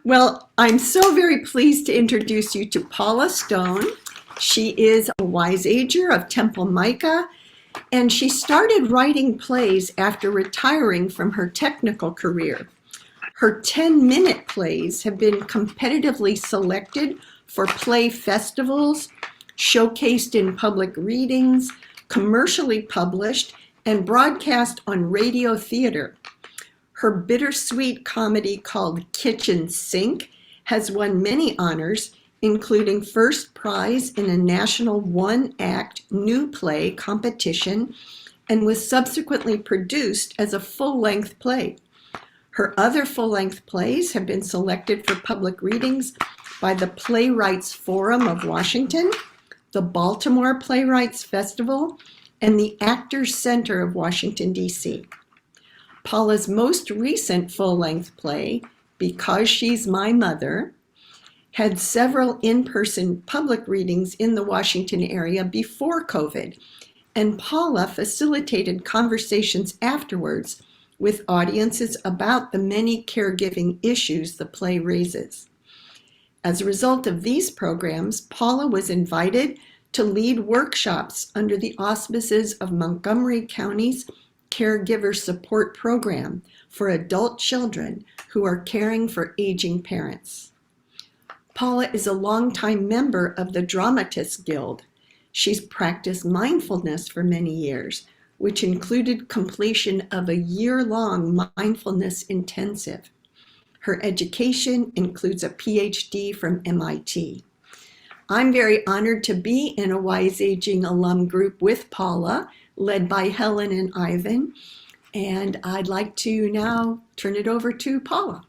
Well, I'm so very pleased to introduce you to Paula Stone. She is a Wise Ager of Temple Micah, and she started writing plays after retiring from her technical career. Her 10-minute plays have been competitively selected for play festivals, showcased in public readings, commercially published, and broadcast on radio theater. Her bittersweet comedy called Kitchen Sink has won many honors, including first prize in a national one-act new play competition, and was subsequently produced as a full-length play. Her other full-length plays have been selected for public readings by the Playwrights Forum of Washington, the Baltimore Playwrights Festival, and the Actors Center of Washington, D.C. Paula's most recent full-length play, Because She's My Mother, had several in-person public readings in the Washington area before COVID, and Paula facilitated conversations afterwards with audiences about the many caregiving issues the play raises. As a result of these programs, Paula was invited to lead workshops under the auspices of Montgomery County's Caregiver Support Program for adult children who are caring for aging parents. Paula is a longtime member of the Dramatists Guild. She's practiced mindfulness for many years, which included completion of a year-long mindfulness intensive. Her education includes a PhD from MIT. I'm very honored to be in a Wise Aging alum group with Paula, led by Helen and Ivan, and I'd like to now turn it over to Paula.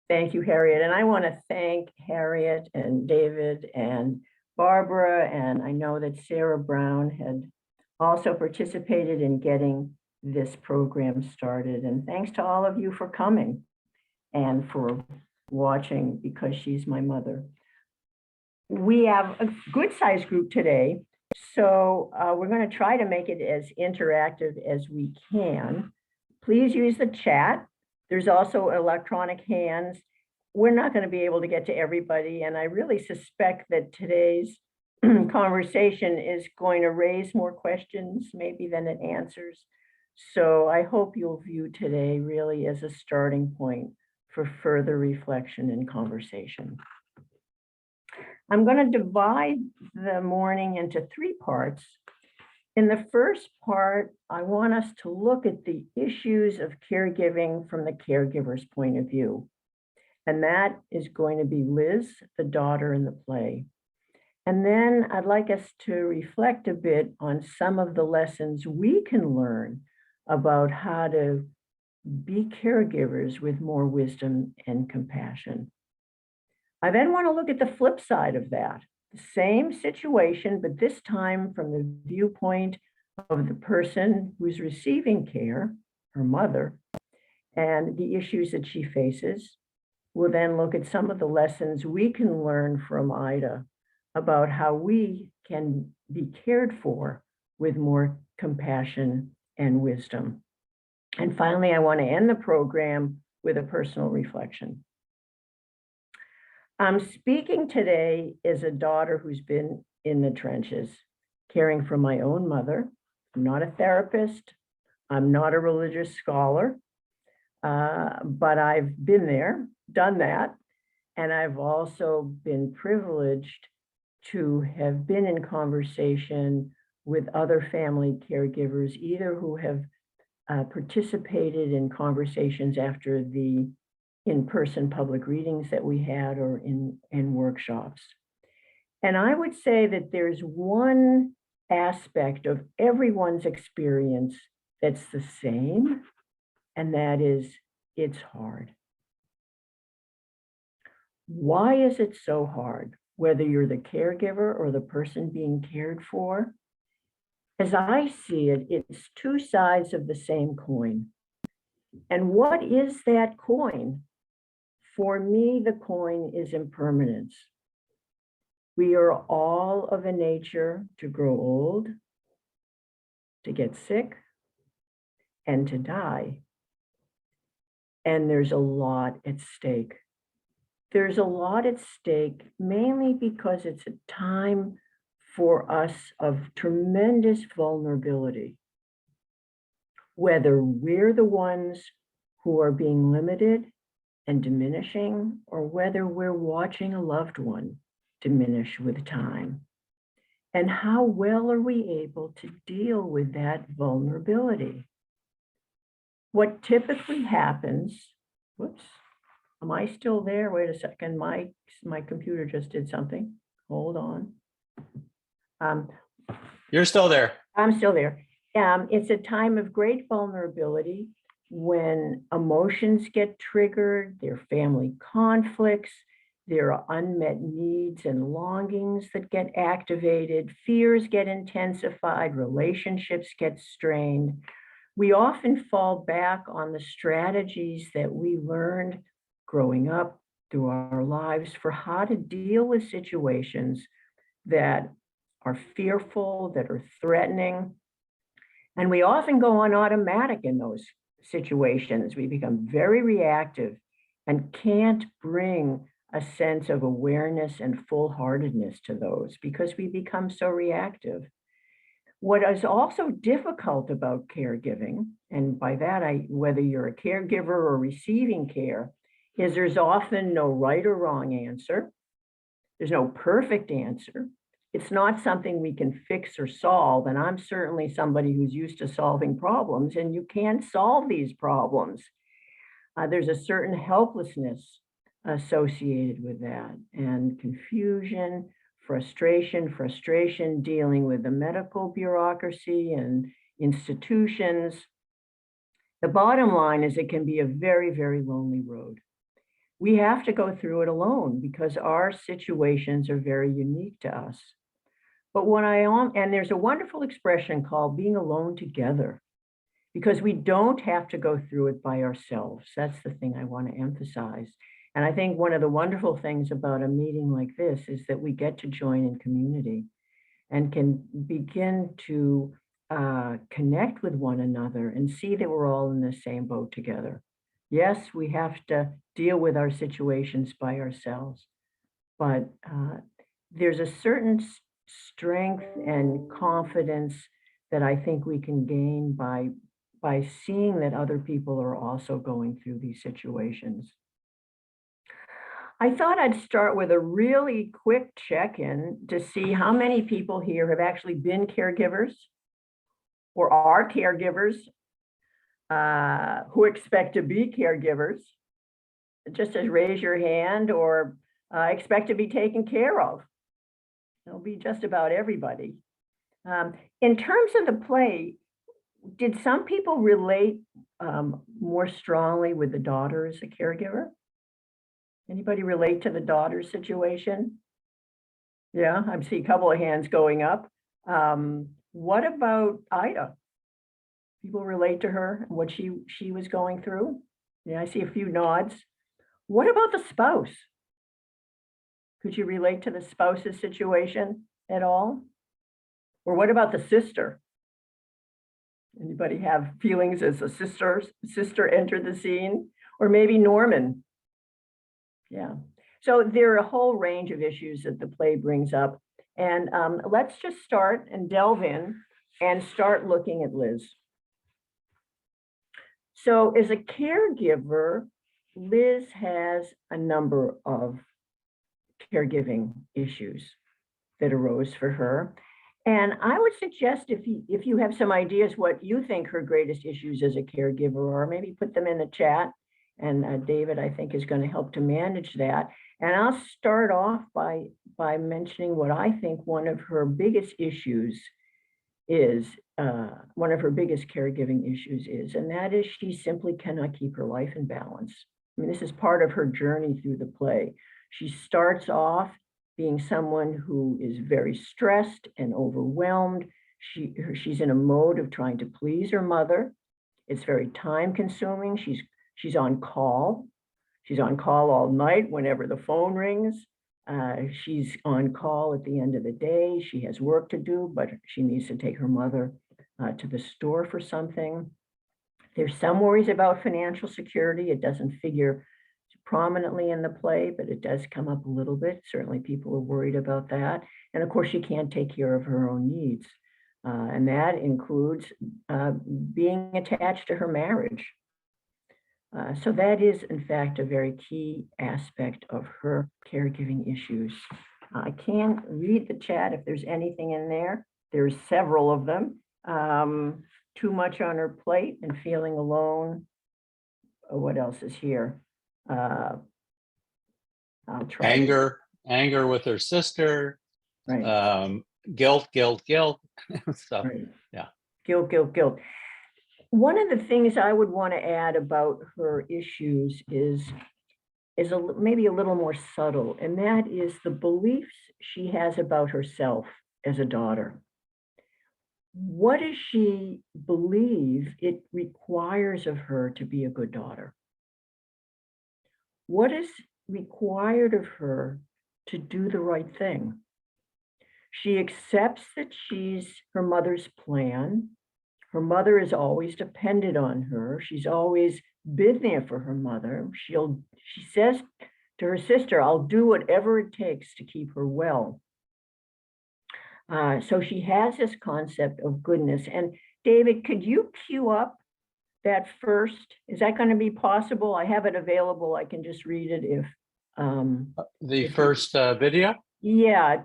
Thank you, Harriet. And I want to thank Harriet and David and Barbara, and I know that Sarah Brown had also participated in getting this program started. And thanks to all of you for coming and for watching Because She's My Mother. We have a good sized group today, so we're going to try to make it as interactive as we can. Please use the chat. There's also electronic hands. We're not going to be able to get to everybody, and I really suspect that today's conversation is going to raise more questions maybe than it answers. So I hope you'll view today really as a starting point for further reflection and conversation. I'm going to divide the morning into three parts. In the first part, I want us to look at the issues of caregiving from the caregiver's point of view. And that is going to be Liz, the daughter in the play. And then I'd like us to reflect a bit on some of the lessons we can learn about how to be caregivers with more wisdom and compassion. I then want to look at the flip side of that, the same situation, but this time from the viewpoint of the person who's receiving care, her mother, and the issues that she faces. We'll then look at some of the lessons we can learn from Ida about how we can be cared for with more compassion and wisdom. And finally, I want to end the program with a personal reflection. I'm speaking today as a daughter who's been in the trenches, caring for my own mother. I'm not a therapist. I'm not a religious scholar, but I've been there, done that. And I've also been privileged to have been in conversation with other family caregivers, either who have participated in conversations after the in-person public readings that we had or in workshops. And I would say that there's one aspect of everyone's experience that's the same, and that is it's hard. Why is it so hard? Whether you're the caregiver or the person being cared for, as I see it, it's two sides of the same coin. And what is that coin? For me, the coin is impermanence. We are all of a nature to grow old, to get sick, and to die. And there's a lot at stake. There's a lot at stake, mainly because it's a time for us of tremendous vulnerability. Whether we're the ones who are being limited and diminishing, or whether we're watching a loved one diminish with time. And how well are we able to deal with that vulnerability? What typically happens, whoops, am I still there? Wait a second, my computer just did something. Hold on. You're still there. I'm still there. It's a time of great vulnerability when emotions get triggered, there are family conflicts, there are unmet needs and longings that get activated, fears get intensified, relationships get strained. We often fall back on the strategies that we learned growing up through our lives for how to deal with situations that are fearful, that are threatening. And we often go on automatic in those situations. We become very reactive and can't bring a sense of awareness and full-heartedness to those because we become so reactive. What is also difficult about caregiving, and by that, whether you're a caregiver or receiving care, is there's often no right or wrong answer. There's no perfect answer. It's not something we can fix or solve. And I'm certainly somebody who's used to solving problems, and you can't solve these problems. There's a certain helplessness associated with that, and confusion, frustration dealing with the medical bureaucracy and institutions. The bottom line is it can be a very, very lonely road. We have to go through it alone because our situations are very unique to us. But and there's a wonderful expression called being alone together, because we don't have to go through it by ourselves. That's the thing I want to emphasize. And I think one of the wonderful things about a meeting like this is that we get to join in community and can begin to connect with one another and see that we're all in the same boat together. Yes, we have to deal with our situations by ourselves, but there's a certain strength and confidence that I think we can gain by seeing that other people are also going through these situations. I thought I'd start with a really quick check-in to see how many people here have actually been caregivers or are caregivers who expect to be caregivers. Just as raise your hand, or expect to be taken care of. It'll be just about everybody. In terms of the play, did some people relate more strongly with the daughter as a caregiver? Anybody relate to the daughter situation? Yeah, I see a couple of hands going up. What about Ida? People relate to her and what she was going through? Yeah, I see a few nods. What about the spouse? Could you relate to the spouse's situation at all? Or what about the sister? Anybody have feelings as a sister entered the scene? Or maybe Norman? Yeah. So there are a whole range of issues that the play brings up. And let's just start and delve in and start looking at Liz. So as a caregiver, Liz has a number of caregiving issues that arose for her. And I would suggest if you have some ideas what you think her greatest issues as a caregiver are, maybe put them in the chat. And David, I think, is going to help to manage that. And I'll start off by mentioning what I think one of her biggest issues is, one of her biggest caregiving issues is, and that is she simply cannot keep her life in balance. I mean, this is part of her journey through the play. She starts off being someone who is very stressed and overwhelmed. She's in a mode of trying to please her mother. It's very time consuming. She's on call. She's on call all night whenever the phone rings. She's on call at the end of the day. She has work to do, but she needs to take her mother to the store for something. There's some worries about financial security. It doesn't figure prominently in the play, but it does come up a little bit. Certainly people are worried about that. And of course, she can't take care of her own needs. And that includes being attached to her marriage. So that is, in fact, a very key aspect of her caregiving issues. I can read the chat if there's anything in there. There's several of them. Too much on her plate and feeling alone. What else is here? I'll try. Anger with her sister. Right. Guilt. So, Right. yeah. Guilt. One of the things I would want to add about her issues is maybe a little more subtle, and that is the beliefs she has about herself as a daughter. What does she believe it requires of her to be a good daughter? What is required of her to do the right thing? She accepts that she's her mother's plan. Her mother is always dependent on her. She's always been there for her mother. She says to her sister, I'll do whatever it takes to keep her well. So she has this concept of goodness. And David, could you cue up that first? Is that going to be possible? I have it available. I can just read it if. The first video? Yeah,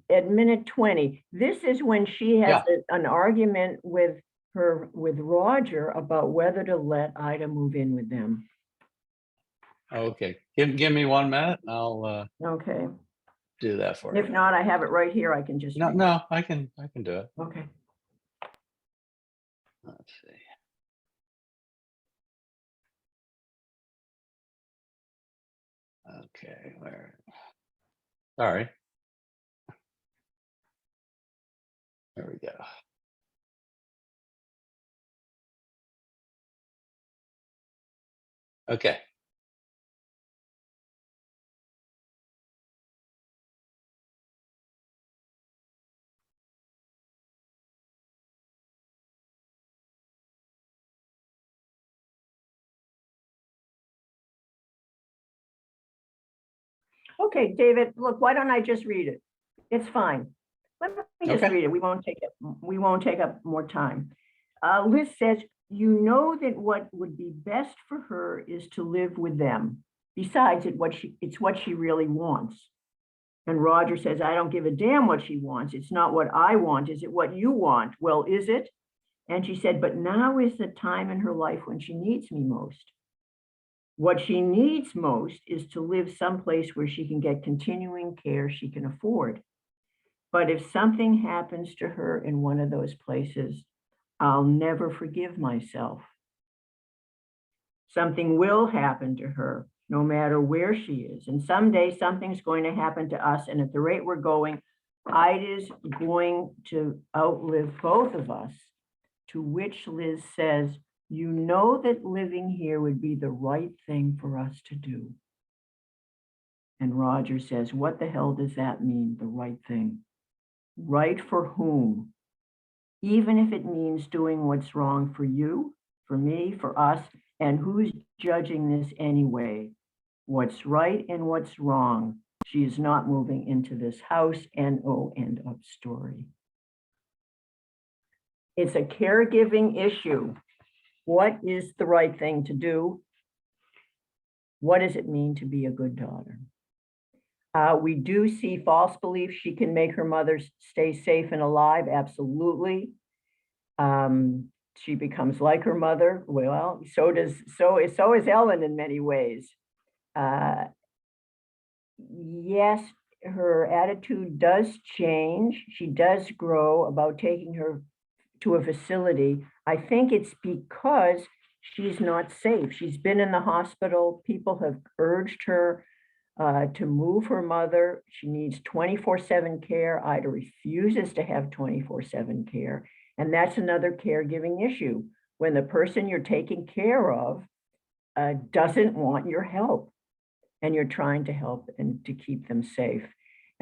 at minute 20. This is when she has an argument with Roger about whether to let Ida move in with them. Okay, give me 1 minute. I'll okay. Do that for you. If not, I have it right here. I can just no, I can do it. Okay. Let's see. Okay, where? Sorry. There we go. Okay. Okay, David, look, why don't I just read it? It's fine. Let me just read it. We won't take up more time. Liz says, you know that what would be best for her is to live with them. Besides, it's what she really wants. And Roger says, I don't give a damn what she wants. It's not what I want. Is it what you want? Well, is it? And she said, but now is the time in her life when she needs me most. What she needs most is to live someplace where she can get continuing care she can afford. But if something happens to her in one of those places, I'll never forgive myself. Something will happen to her, no matter where she is. And someday something's going to happen to us. And at the rate we're going, Ida's going to outlive both of us. To which Liz says, you know that living here would be the right thing for us to do. And Roger says, what the hell does that mean, the right thing? Right for whom? Even if it means doing what's wrong for you, for me, for us, and who's judging this anyway? What's right and what's wrong? She is not moving into this house, end of story. It's a caregiving issue. What is the right thing to do? What does it mean to be a good daughter? We do see false beliefs. She can make her mother stay safe and alive. Absolutely. She becomes like her mother. Well, so is Ellen in many ways. Yes, her attitude does change. She does grow about taking her to a facility. I think it's because she's not safe. She's been in the hospital. People have urged her to move her mother. She needs 24/7 care. Ida refuses to have 24/7 care. And that's another caregiving issue. When the person you're taking care of doesn't want your help and you're trying to help and to keep them safe.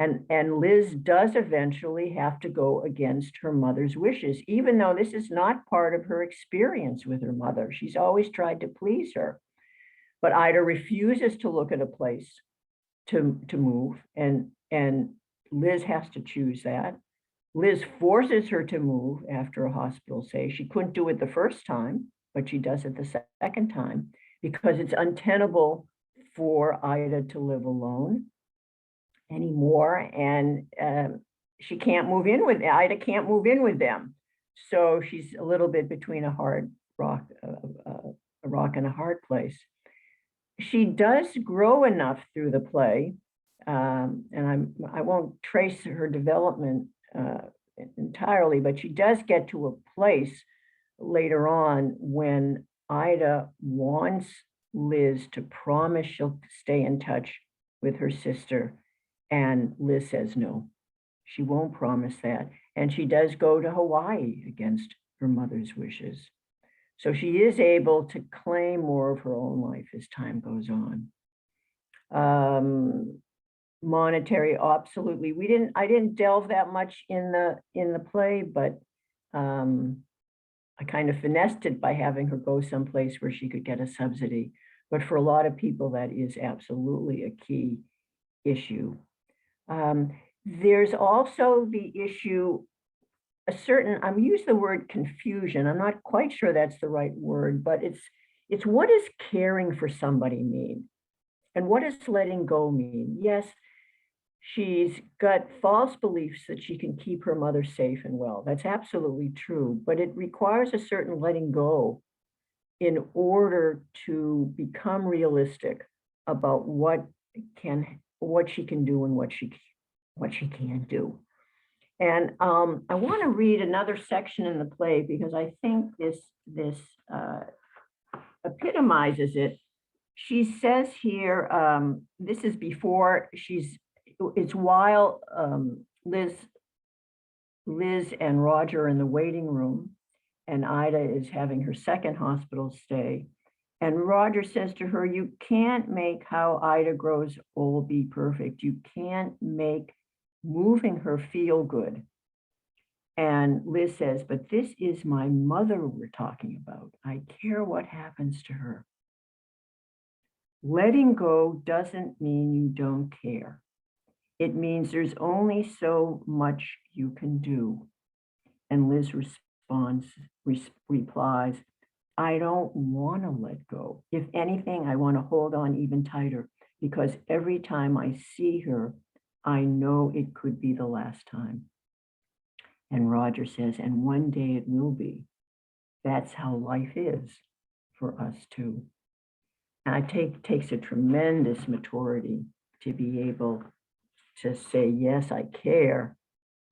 And Liz does eventually have to go against her mother's wishes, even though this is not part of her experience with her mother. She's always tried to please her. But Ida refuses to look at a place to move, and Liz has to choose that. Liz forces her to move after a hospital stay. She couldn't do it the first time, but she does it the second time because it's untenable for Ida to live alone anymore, and she can't move in with Ida can't move in with them, so she's a little bit between a rock and a hard place. She does grow enough through the play, and I won't trace her development entirely, but she does get to a place later on when Ida wants Liz to promise she'll stay in touch with her sister. And Liz says no, she won't promise that. And she does go to Hawaii against her mother's wishes. So she is able to claim more of her own life as time goes on. Monetary, absolutely. I didn't delve that much in the play, but I kind of finessed it by having her go someplace where she could get a subsidy. But for a lot of people, that is absolutely a key issue. There's also the issue, I'm using the word confusion. I'm not quite sure that's the right word, but it's what does caring for somebody mean? And what does letting go mean? Yes, she's got false beliefs that she can keep her mother safe and well. That's absolutely true, but it requires a certain letting go in order to become realistic about what she can do and what she can't do. And I want to read another section in the play because I think this epitomizes it. She says here, this is before it's while Liz and Roger are in the waiting room, and Ida is having her second hospital stay. And Roger says to her, you can't make how Ida grows old be perfect. You can't make moving her feel good. And Liz says, but this is my mother we're talking about. I care what happens to her. Letting go doesn't mean you don't care. It means there's only so much you can do. And Liz replies, I don't want to let go. If anything, I want to hold on even tighter because every time I see her, I know it could be the last time. And Roger says, and one day it will be. That's how life is for us too. And it takes a tremendous maturity to be able to say, yes, I care,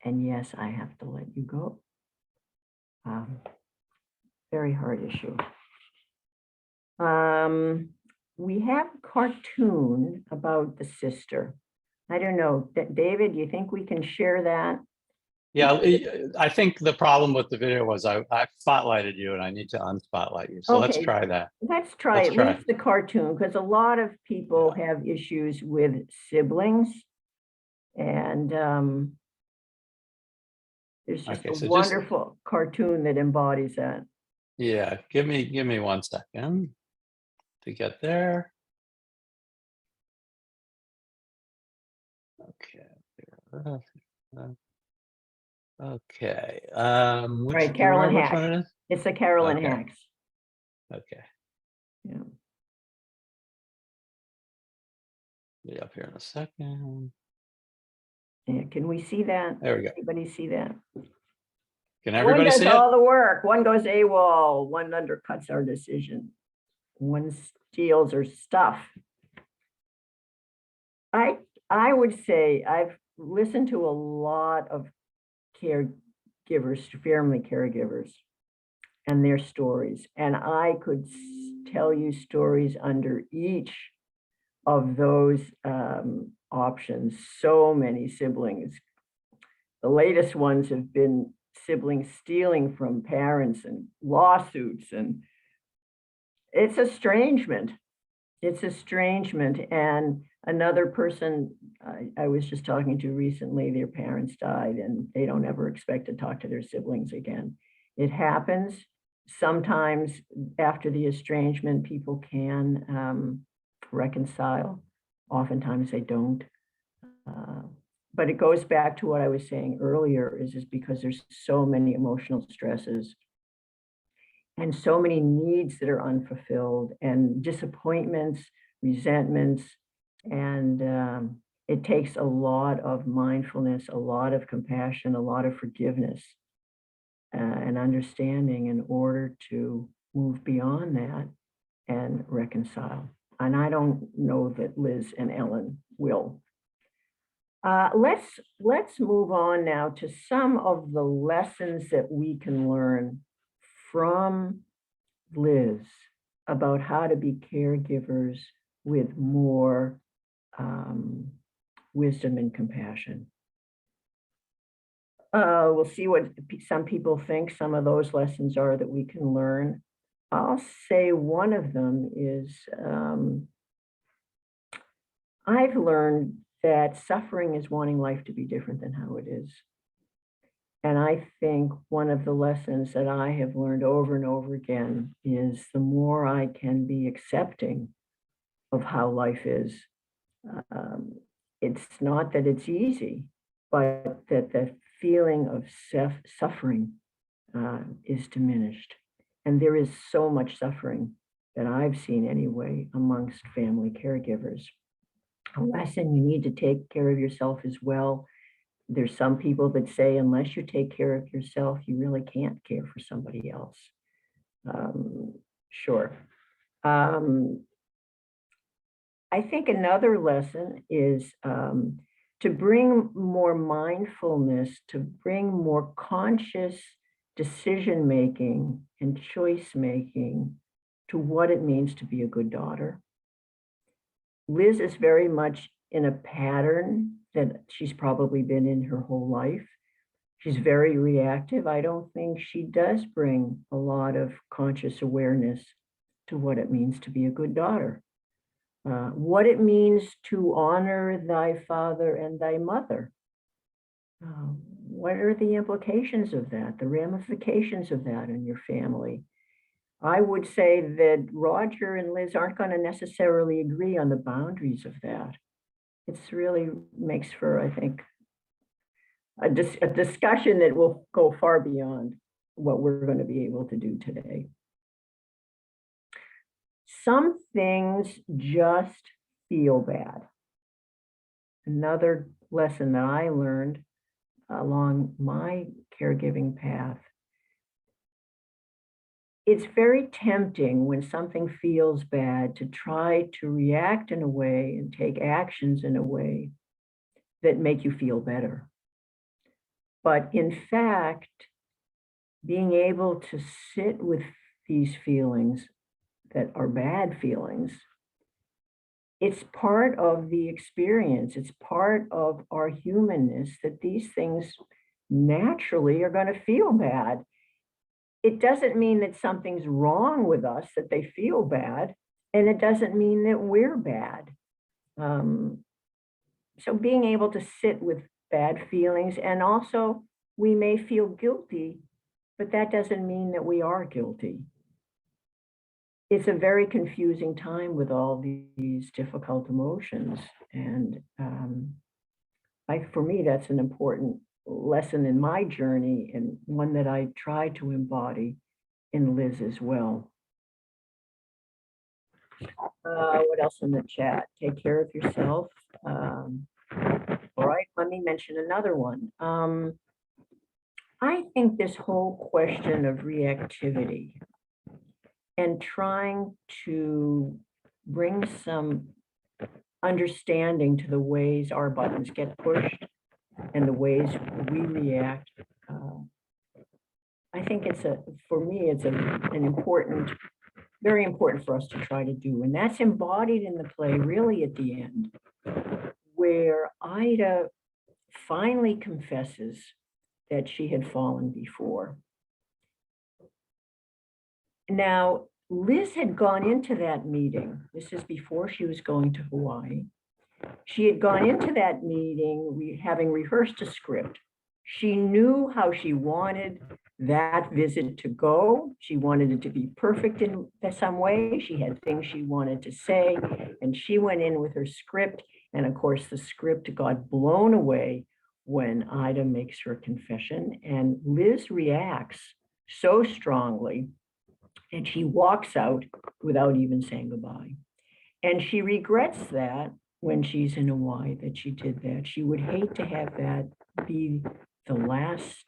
and yes, I have to let you go. Very hard issue. We have a cartoon about the sister. I don't know, David, do you think we can share that? Yeah, I think the problem with the video was I spotlighted you and I need to unspotlight you. So Okay. let's try that. Let's try at least the cartoon, because a lot of people have issues with siblings. And there's just a wonderful cartoon that embodies that. Yeah, give me 1 second to get there. Okay. Okay. Right, Carolyn Hacks. It's the Carolyn Hacks. Okay. Yeah. Be up here in a second. Yeah, can we see that? There we go. Anybody see that? Can everybody see it? One does all the work. One goes AWOL. One undercuts our decision. One steals our stuff. I would say I've listened to a lot of caregivers, family caregivers, and their stories. And I could tell you stories under each of those options. So many siblings. The latest ones have been siblings stealing from parents and lawsuits, and it's estrangement. It's estrangement. And another person I was just talking to recently, their parents died and they don't ever expect to talk to their siblings again. It happens. Sometimes after the estrangement, people can reconcile. Oftentimes they don't. But it goes back to what I was saying earlier, is because there's so many emotional stresses and so many needs that are unfulfilled, and disappointments, resentments, and it takes a lot of mindfulness, a lot of compassion, a lot of forgiveness, and understanding in order to move beyond that and reconcile. And I don't know that Liz and Ellen will. Let's move on now to some of the lessons that we can learn from Liz about how to be caregivers with more wisdom and compassion. We'll see what some people think some of those lessons are that we can learn. I'll say one of them is I've learned that suffering is wanting life to be different than how it is. And I think one of the lessons that I have learned over and over again is the more I can be accepting of how life is, it's not that it's easy, but that the feeling of suffering is diminished. And there is so much suffering that I've seen anyway amongst family caregivers. A lesson: you need to take care of yourself as well. There's some people that say, unless you take care of yourself, you really can't care for somebody else. Sure. I think another lesson is to bring more mindfulness, to bring more conscious decision-making and choice-making to what it means to be a good daughter. Liz is very much in a pattern that she's probably been in her whole life. She's very reactive. I don't think she does bring a lot of conscious awareness to what it means to be a good daughter. What it means to honor thy father and thy mother. What are the implications of that, the ramifications of that in your family? I would say that Roger and Liz aren't going to necessarily agree on the boundaries of that. It's really makes for, I think, a discussion that will go far beyond what we're going to be able to do today. Some things just feel bad. Another lesson that I learned along my caregiving path: it's very tempting when something feels bad to try to react in a way and take actions in a way that make you feel better. But in fact, being able to sit with these feelings that are bad feelings, it's part of the experience. It's part of our humanness that these things naturally are going to feel bad. It doesn't mean that something's wrong with us, that they feel bad, and it doesn't mean that we're bad. So being able to sit with bad feelings, and also we may feel guilty, but that doesn't mean that we are guilty. It's a very confusing time with all these difficult emotions. And for me, that's an important lesson in my journey, and one that I try to embody in Liz as well. What else in the chat? Take care of yourself. All right, let me mention another one. I think this whole question of reactivity and trying to bring some understanding to the ways our buttons get pushed and the ways we react. I think for me, it's an important, very important for us to try to do. And that's embodied in the play really at the end, where Ida finally confesses that she had fallen before. Now, Liz had gone into that meeting. This is before she was going to Hawaii. She had gone into that meeting having rehearsed a script. She knew how she wanted that visit to go. She wanted it to be perfect in some way. She had things she wanted to say, and she went in with her script. And of course, the script got blown away when Ida makes her confession, and Liz reacts so strongly, and she walks out without even saying goodbye. And she regrets that when she's in Hawaii, that she did that. She would hate to have that be the last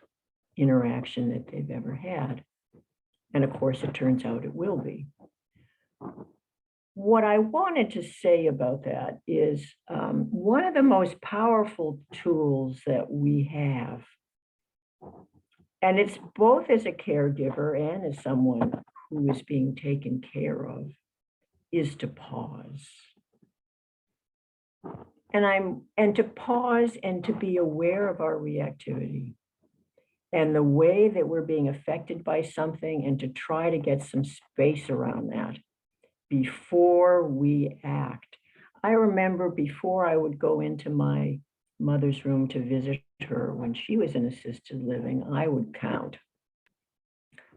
interaction that they've ever had. And of course, it turns out it will be. What I wanted to say about that is one of the most powerful tools that we have, and it's both as a caregiver and as someone who is being taken care of, is to pause. And to pause and to be aware of our reactivity and the way that we're being affected by something, and to try to get some space around that before we act. I remember before I would go into my mother's room to visit her when she was in assisted living, I would count.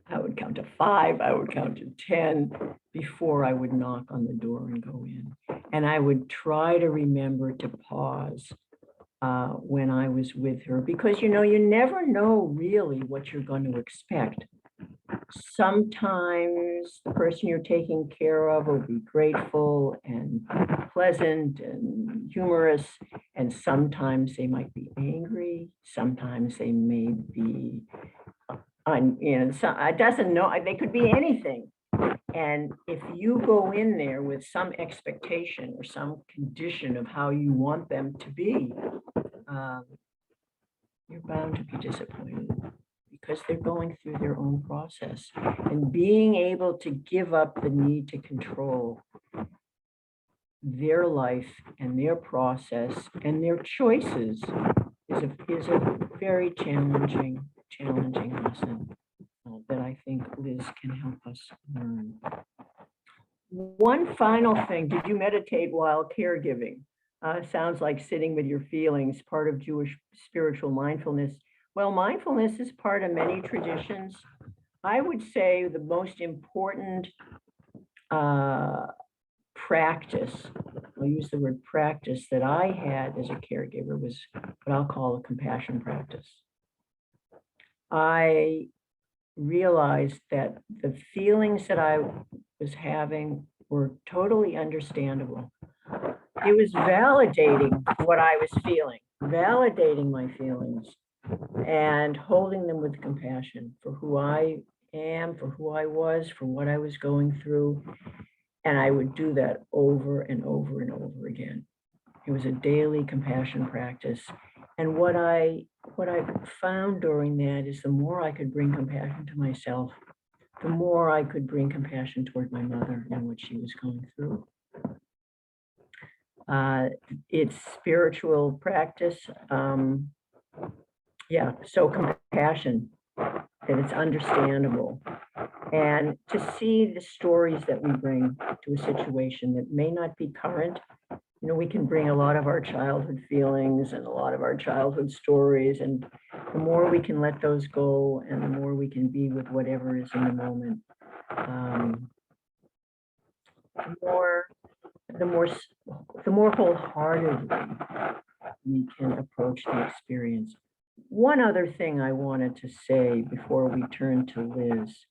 I would count to 5, I would count to 10 before I would knock on the door and go in. And I would try to remember to pause when I was with her, because you never know really what you're going to expect. Sometimes the person you're taking care of will be grateful and pleasant and humorous, and sometimes they might be angry, sometimes they may be it doesn't know, they could be anything. And if you go in there with some expectation or some condition of how you want them to be, you're bound to be disappointed, because they're going through their own process. And being able to give up the need to control their life and their process and their choices is a very challenging lesson that I think Liz can help us learn. One final thing, did you meditate while caregiving? Sounds like sitting with your feelings, part of Jewish spiritual mindfulness. Well, mindfulness is part of many traditions. I would say the most important practice, I'll use the word practice, that I had as a caregiver was what I'll call a compassion practice. I realized that the feelings that I was having were totally understandable. It was validating what I was feeling, validating my feelings, and holding them with compassion for who I am, for who I was, for what I was going through. And I would do that over and over and over again. It was a daily compassion practice. And what I found during that is the more I could bring compassion to myself, the more I could bring compassion toward my mother and what she was going through. It's spiritual practice. So compassion, that it's understandable. And to see the stories that we bring to a situation that may not be current. We can bring a lot of our childhood feelings and a lot of our childhood stories, and the more we can let those go and the more we can be with whatever is in the moment, the more wholeheartedly we can approach the experience. One other thing I wanted to say before we turn to Liz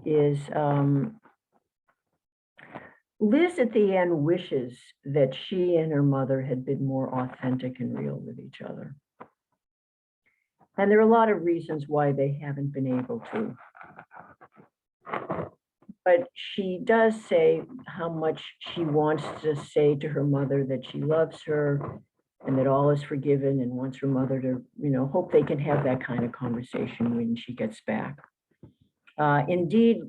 is Liz at the end wishes that she and her mother had been more authentic and real with each other. And there are a lot of reasons why they haven't been able to. But she does say how much she wants to say to her mother that she loves her and that all is forgiven, and wants her mother to, hope they can have that kind of conversation when she gets back. Indeed,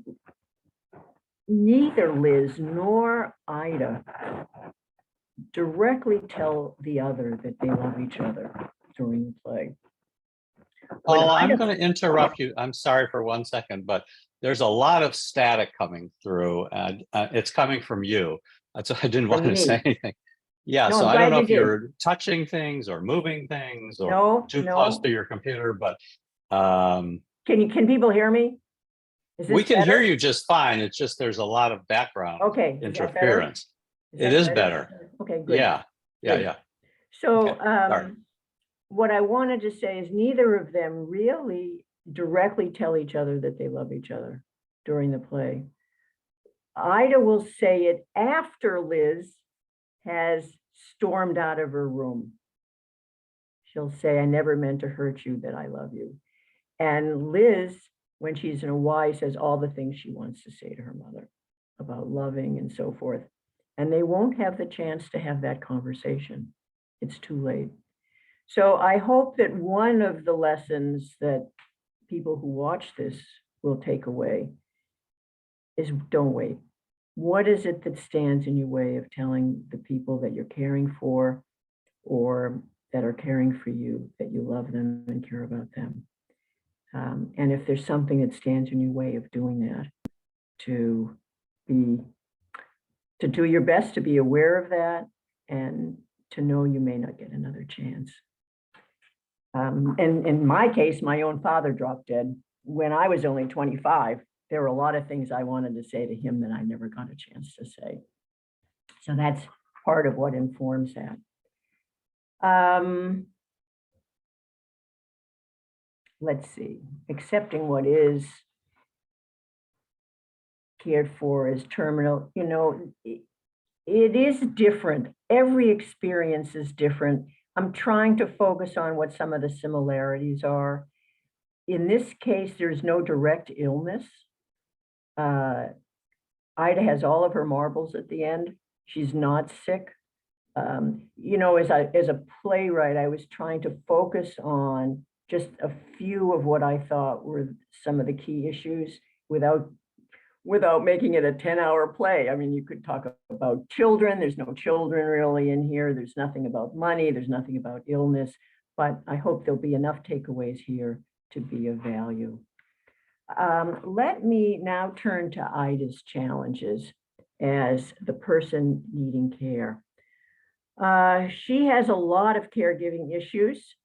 neither Liz nor Ida directly tell the other that they love each other during the play. Oh, I'm going to interrupt you. I'm sorry for 1 second, but there's a lot of static coming through, and it's coming from you. That's why I didn't want From to me. say anything. Yeah, No, so I'm I don't glad know you if did. you're touching things or moving things or No, too close no. to your computer, but Can people hear me? Is we this can hear better? you just fine. It's just there's a lot of background Okay, is that better? interference. Is It that is better. Okay, good. Yeah, yeah, Good. yeah. So Okay, sorry. what I wanted to say is neither of them really directly tell each other that they love each other during the play. Ida will say it after Liz has stormed out of her room. She'll say, I never meant to hurt you, that I love you. And Liz, when she's in a Y, says all the things she wants to say to her mother about loving and so forth. And they won't have the chance to have that conversation. It's too late. So I hope that one of the lessons that people who watch this will take away is don't wait. What is it that stands in your way of telling the people that you're caring for or that are caring for you that you love them and care about them? And if there's something that stands in your way of doing that, to do your best to be aware of that and to know you may not get another chance. And in my case, my own father dropped dead when I was only 25. There were a lot of things I wanted to say to him that I never got a chance to say. So that's part of what informs that. Let's see, accepting what is cared for as terminal, you know, it is different. Every experience is different. I'm trying to focus on what some of the similarities are. In this case, there's no direct illness. Ida has all of her marbles at the end. She's not sick. You know, as a playwright, I was trying to focus on just a few of what I thought were some of the key issues without making it a 10-hour play. I mean, you could talk about children. There's no children really in here. There's nothing about money. There's nothing about illness. But I hope there'll be enough takeaways here to be of value. Let me now turn to Ida's challenges as the person needing care. She has a lot of caregiving issues.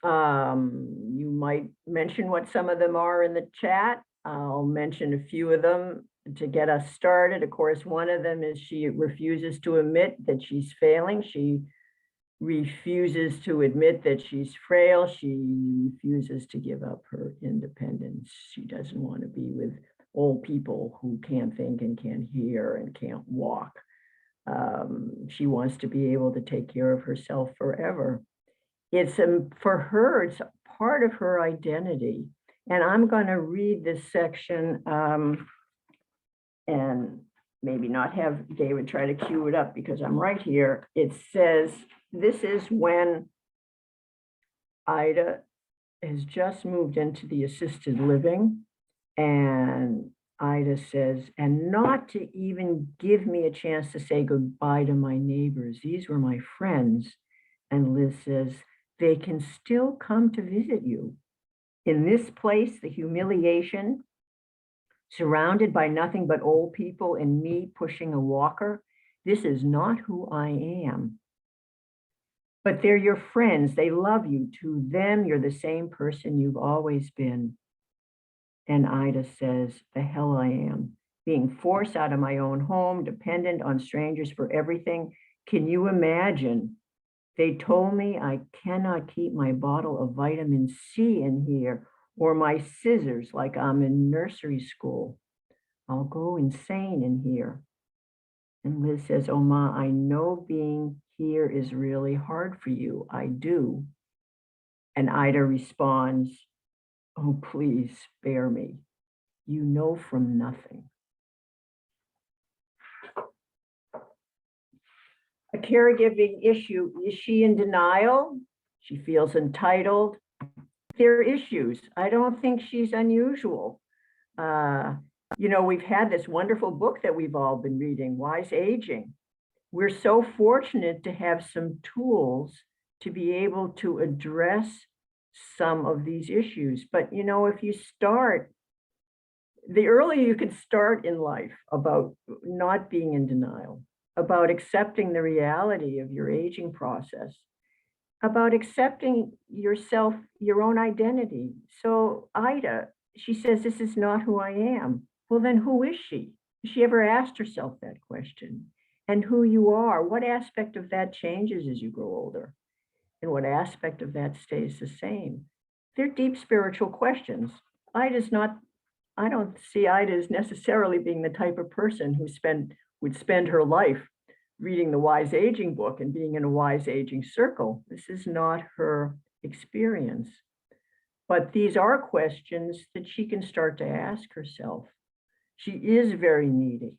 You might mention what some of them are in the chat. I'll mention a few of them to get us started. Of course, one of them is she refuses to admit that she's failing. She refuses to admit that she's frail. She refuses to give up her independence. She doesn't want to be with old people who can't think and can't hear and can't walk. She wants to be able to take care of herself forever. It's for her, it's part of her identity. And I'm going to read this section and maybe not have David try to cue it up because I'm right here. It says, this is when Ida has just moved into the assisted living, and Ida says, and not to even give me a chance to say goodbye to my neighbors. These were my friends. And Liz says, they can still come to visit you. In this place, the humiliation, surrounded by nothing but old people and me pushing a walker, this is not who I am. But they're your friends. They love you. To them, you're the same person you've always been. And Ida says, the hell I am. Being forced out of my own home, dependent on strangers for everything. Can you imagine? They told me I cannot keep my bottle of vitamin C in here or my scissors like I'm in nursery school. I'll go insane in here. And Liz says, oh, Ma, I know being here is really hard for you. I do. And Ida responds, oh, please spare me. You know from nothing. A caregiving issue. Is she in denial? She feels entitled. There are issues. I don't think she's unusual. You know, we've had this wonderful book that we've all been reading, Wise Aging. We're so fortunate to have some tools to be able to address some of these issues. But, you know, if you start the earlier you can start in life about not being in denial, about accepting the reality of your aging process, about accepting yourself, your own identity. So Ida, she says, this is not who I am. Well, then who is she? Has she ever asked herself that question? And who you are, what aspect of that changes as you grow older? And what aspect of that stays the same? They're deep spiritual questions. Ida's not, I don't see Ida as necessarily being the type of person who would spend her life reading the Wise Aging book and being in a Wise Aging circle. This is not her experience. But these are questions that she can start to ask herself. She is very needy.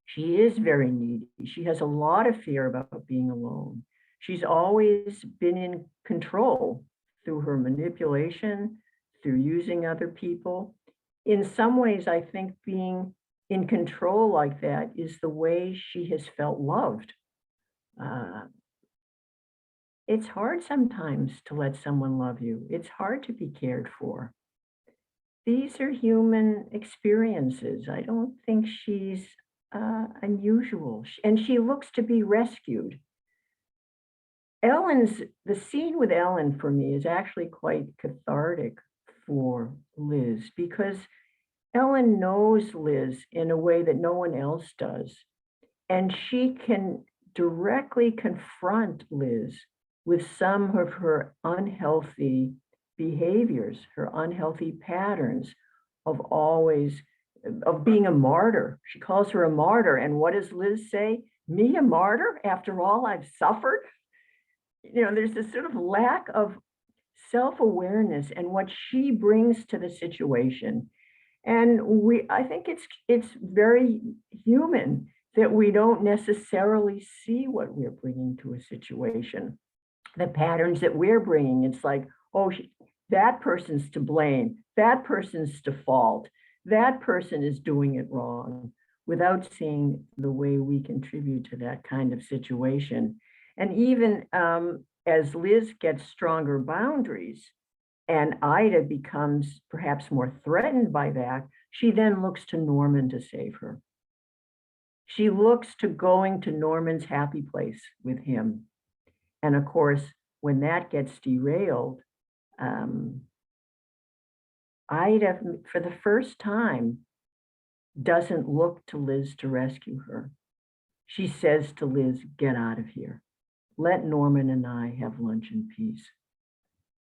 She is very needy. She has a lot of fear about being alone. She's always been in control through her manipulation, through using other people. In some ways, I think being in control like that is the way she has felt loved. It's hard sometimes to let someone love you. It's hard to be cared for. These are human experiences. I don't think she's unusual, and she looks to be rescued. The scene with Ellen for me is actually quite cathartic for Liz, because Ellen knows Liz in a way that no one else does. And she can directly confront Liz with some of her unhealthy behaviors, her unhealthy patterns of being a martyr. She calls her a martyr. And what does Liz say? Me, a martyr? After all I've suffered? There's this sort of lack of self-awareness and what she brings to the situation. And I think it's very human that we don't necessarily see what we're bringing to a situation. The patterns that we're bringing, it's like, oh, that person's to blame, that person's to fault, that person is doing it wrong, without seeing the way we contribute to that kind of situation. And even as Liz gets stronger boundaries and Ida becomes perhaps more threatened by that, she then looks to Norman to save her. She looks to going to Norman's happy place with him. And of course, when that gets derailed, Ida, for the first time, doesn't look to Liz to rescue her. She says to Liz, get out of here. Let Norman and I have lunch in peace.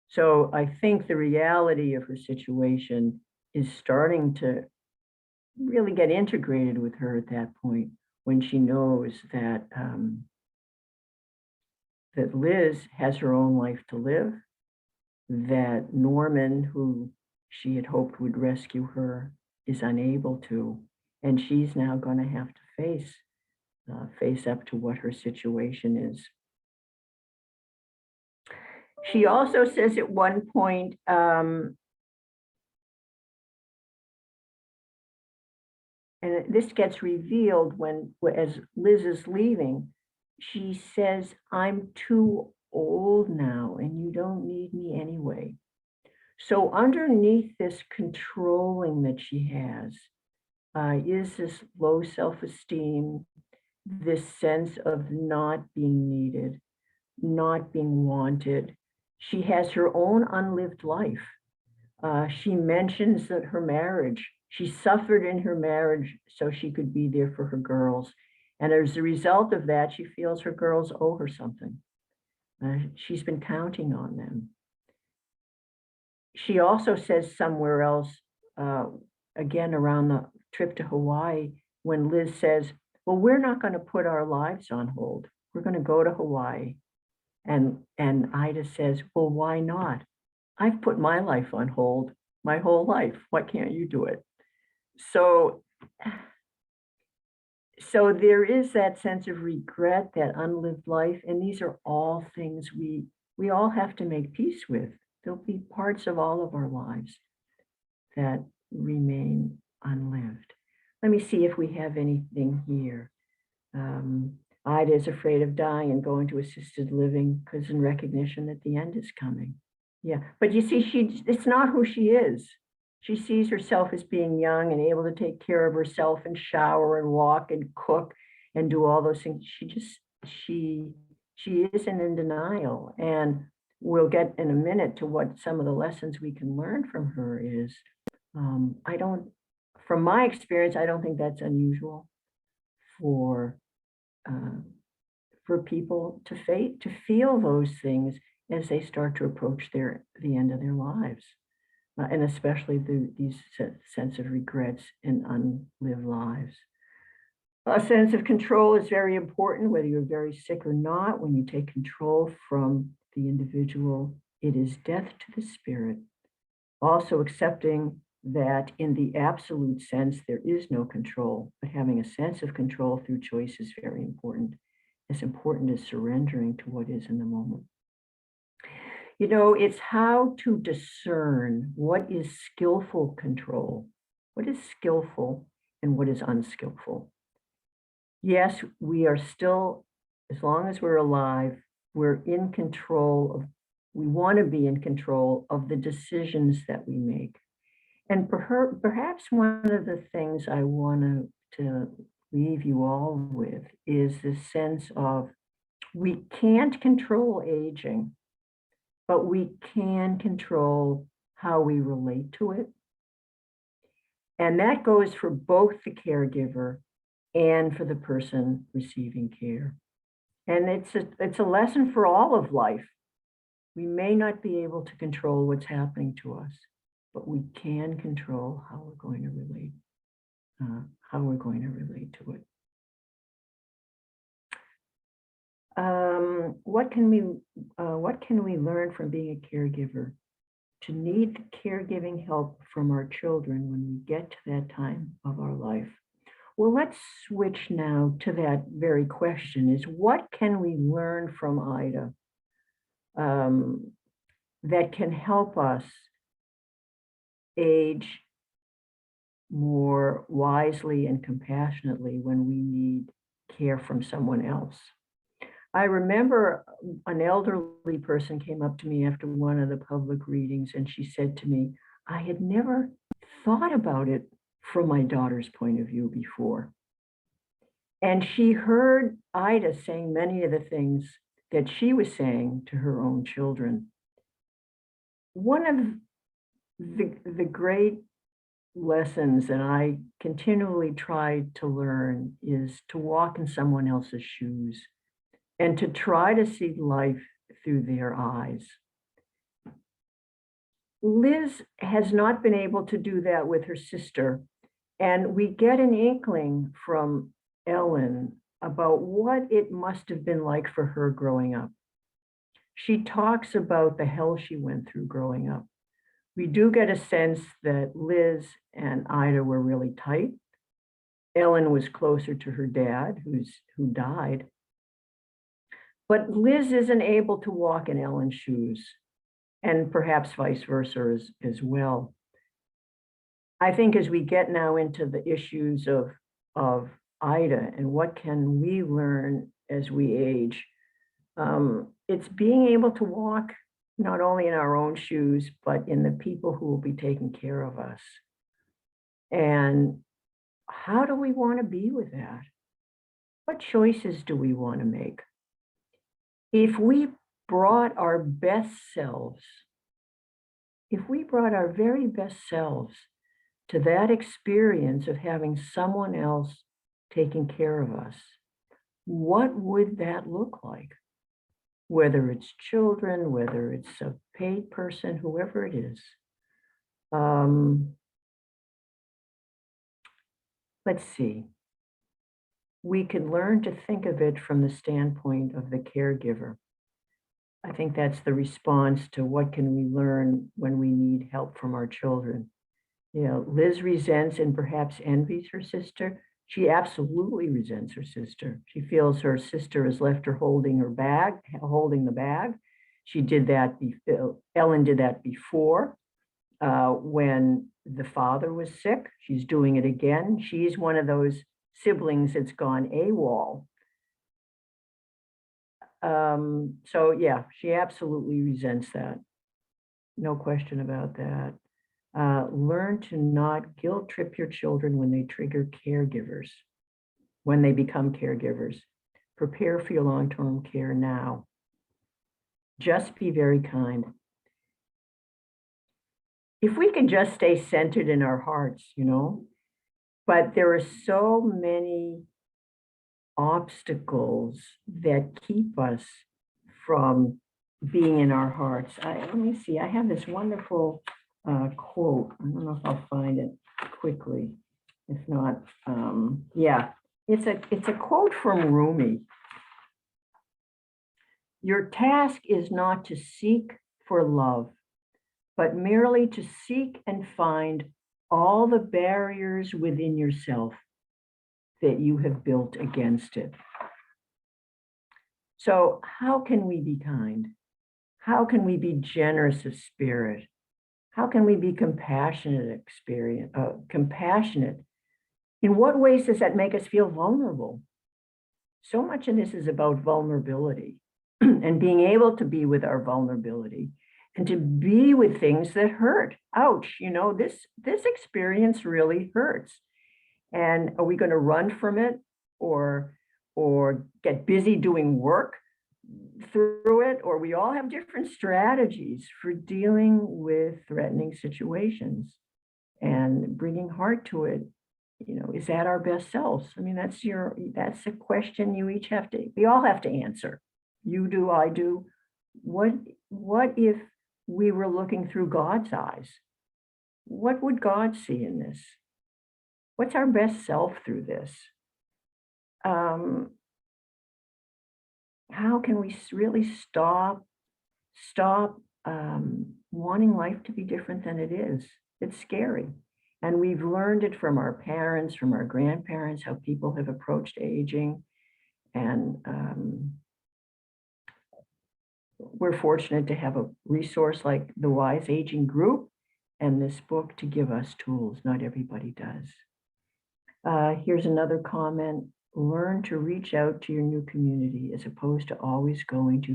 So I think the reality of her situation is starting to really get integrated with her at that point, when she knows that that Liz has her own life to live, that Norman, who she had hoped would rescue her, is unable to, and she's now going to have to face up to what her situation is. She also says at one point, and this gets revealed as Liz is leaving, she says, I'm too old now and you don't need me anyway. So underneath this controlling that she has is this low self-esteem, this sense of not being needed, not being wanted. She has her own unlived life. She mentions that her marriage, she suffered in her marriage so she could be there for her girls. And as a result of that, she feels her girls owe her something. She's been counting on them. She also says somewhere else, again, around the trip to Hawaii, when Liz says, well, we're not going to put our lives on hold. We're going to go to Hawaii. And Ida says, well, why not? I've put my life on hold my whole life. Why can't you do it? So there is that sense of regret, that unlived life. And these are all things we all have to make peace with. There'll be parts of all of our lives that remain unlived. Let me see if we have anything here. Ida is afraid of dying and going to assisted living because in recognition that the end is coming. Yeah, but you see, it's not who she is. She sees herself as being young and able to take care of herself and shower and walk and cook and do all those things. She isn't in denial. And we'll get in a minute to what some of the lessons we can learn from her is. From my experience, I don't think that's unusual for people to feel those things as they start to approach the end of their lives, and especially these sense of regrets and unlived lives. A sense of control is very important, whether you're very sick or not. When you take control from the individual, it is death to the spirit. Also accepting that in the absolute sense, there is no control, but having a sense of control through choice is very important. As important as surrendering to what is in the moment. You know, it's how to discern what is skillful control, what is skillful and what is unskillful. Yes, we are still, as long as we're alive, we're in control of, we want to be in control of the decisions that we make. And perhaps one of the things I want to leave you all with is the sense of we can't control aging, but we can control how we relate to it. And that goes for both the caregiver and for the person receiving care. And it's a lesson for all of life. We may not be able to control what's happening to us, but we can control how we're going to relate, to it. What can we learn from being a caregiver? To need caregiving help from our children when we get to that time of our life. Well, let's switch now to that very question: is what can we learn from Ida that can help us age more wisely and compassionately when we need care from someone else? I remember an elderly person came up to me after one of the public readings, and she said to me, I had never thought about it from my daughter's point of view before. And she heard Ida saying many of the things that she was saying to her own children. One of the great lessons that I continually try to learn is to walk in someone else's shoes and to try to see life through their eyes. Liz has not been able to do that with her sister, and we get an inkling from Ellen about what it must have been like for her growing up. She talks about the hell she went through growing up. We do get a sense that Liz and Ida were really tight. Ellen was closer to her dad, who died. But Liz isn't able to walk in Ellen's shoes, and perhaps vice versa as well. I think as we get now into the issues of Ida and what can we learn as we age, it's being able to walk not only in our own shoes, but in the people who will be taking care of us. And how do we want to be with that? What choices do we want to make? If we brought our best selves, if we brought our very best selves to that experience of having someone else taking care of us, what would that look like? Whether it's children, whether it's a paid person, whoever it is. Let's see. We can learn to think of it from the standpoint of the caregiver. I think that's the response to what can we learn when we need help from our children. You know, Liz resents and perhaps envies her sister. She absolutely resents her sister. She feels her sister has left her holding the bag. She did that, Ellen did that before when the father was sick. She's doing it again. She's one of those siblings that's gone AWOL. So yeah, she absolutely resents that. No question about that. Learn to not guilt trip your children when they trigger caregivers, when they become caregivers. Prepare for your long-term care now. Just be very kind. If we can just stay centered in our hearts, but there are so many obstacles that keep us from being in our hearts. Let me see, I have this wonderful quote. I don't know if I'll find it quickly. If not, yeah, it's a quote from Rumi. Your task is not to seek for love, but merely to seek and find all the barriers within yourself that you have built against it. So how can we be kind? How can we be generous of spirit? How can we be compassionate? Compassionate? In what ways does that make us feel vulnerable? So much of this is about vulnerability and being able to be with our vulnerability and to be with things that hurt. Ouch, this experience really hurts. And are we going to run from it or get busy doing work through it? Or we all have different strategies for dealing with threatening situations and bringing heart to it. Is that our best selves? I mean, that's a question we all have to answer. You do, I do. What if we were looking through God's eyes? What would God see in this? What's our best self through this? How can we really stop wanting life to be different than it is? It's scary. And we've learned it from our parents, from our grandparents, how people have approached aging. And we're fortunate to have a resource like the Wise Aging group and this book to give us tools. Not everybody does. Here's another comment. Learn to reach out to your new community as opposed to always going to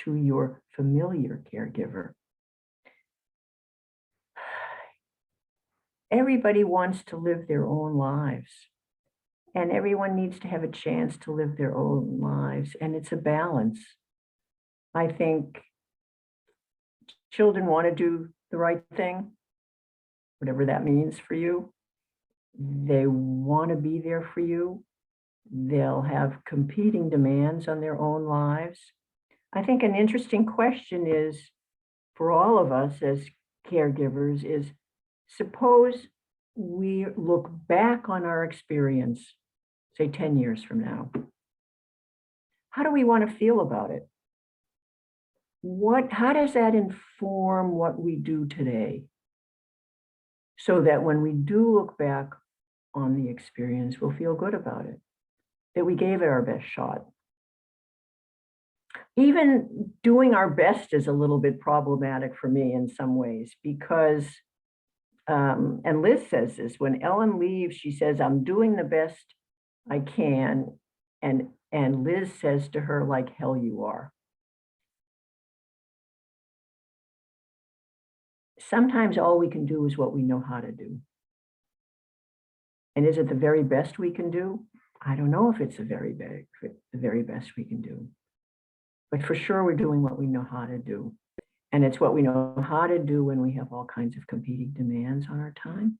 your familiar caregiver. Everybody wants to live their own lives, and everyone needs to have a chance to live their own lives, and it's a balance. I think children want to do the right thing, whatever that means for you. They want to be there for you. They'll have competing demands on their own lives. I think an interesting question is, for all of us as caregivers, is suppose we look back on our experience, say 10 years from now. How do we want to feel about it? How does that inform what we do today? So that when we do look back on the experience, we'll feel good about it, that we gave it our best shot. Even doing our best is a little bit problematic for me in some ways, because, and Liz says this, when Ellen leaves, she says, I'm doing the best I can. And Liz says to her, like hell you are. Sometimes all we can do is what we know how to do. And is it the very best we can do? I don't know if it's the very best we can do. But for sure, we're doing what we know how to do. And it's what we know how to do when we have all kinds of competing demands on our time.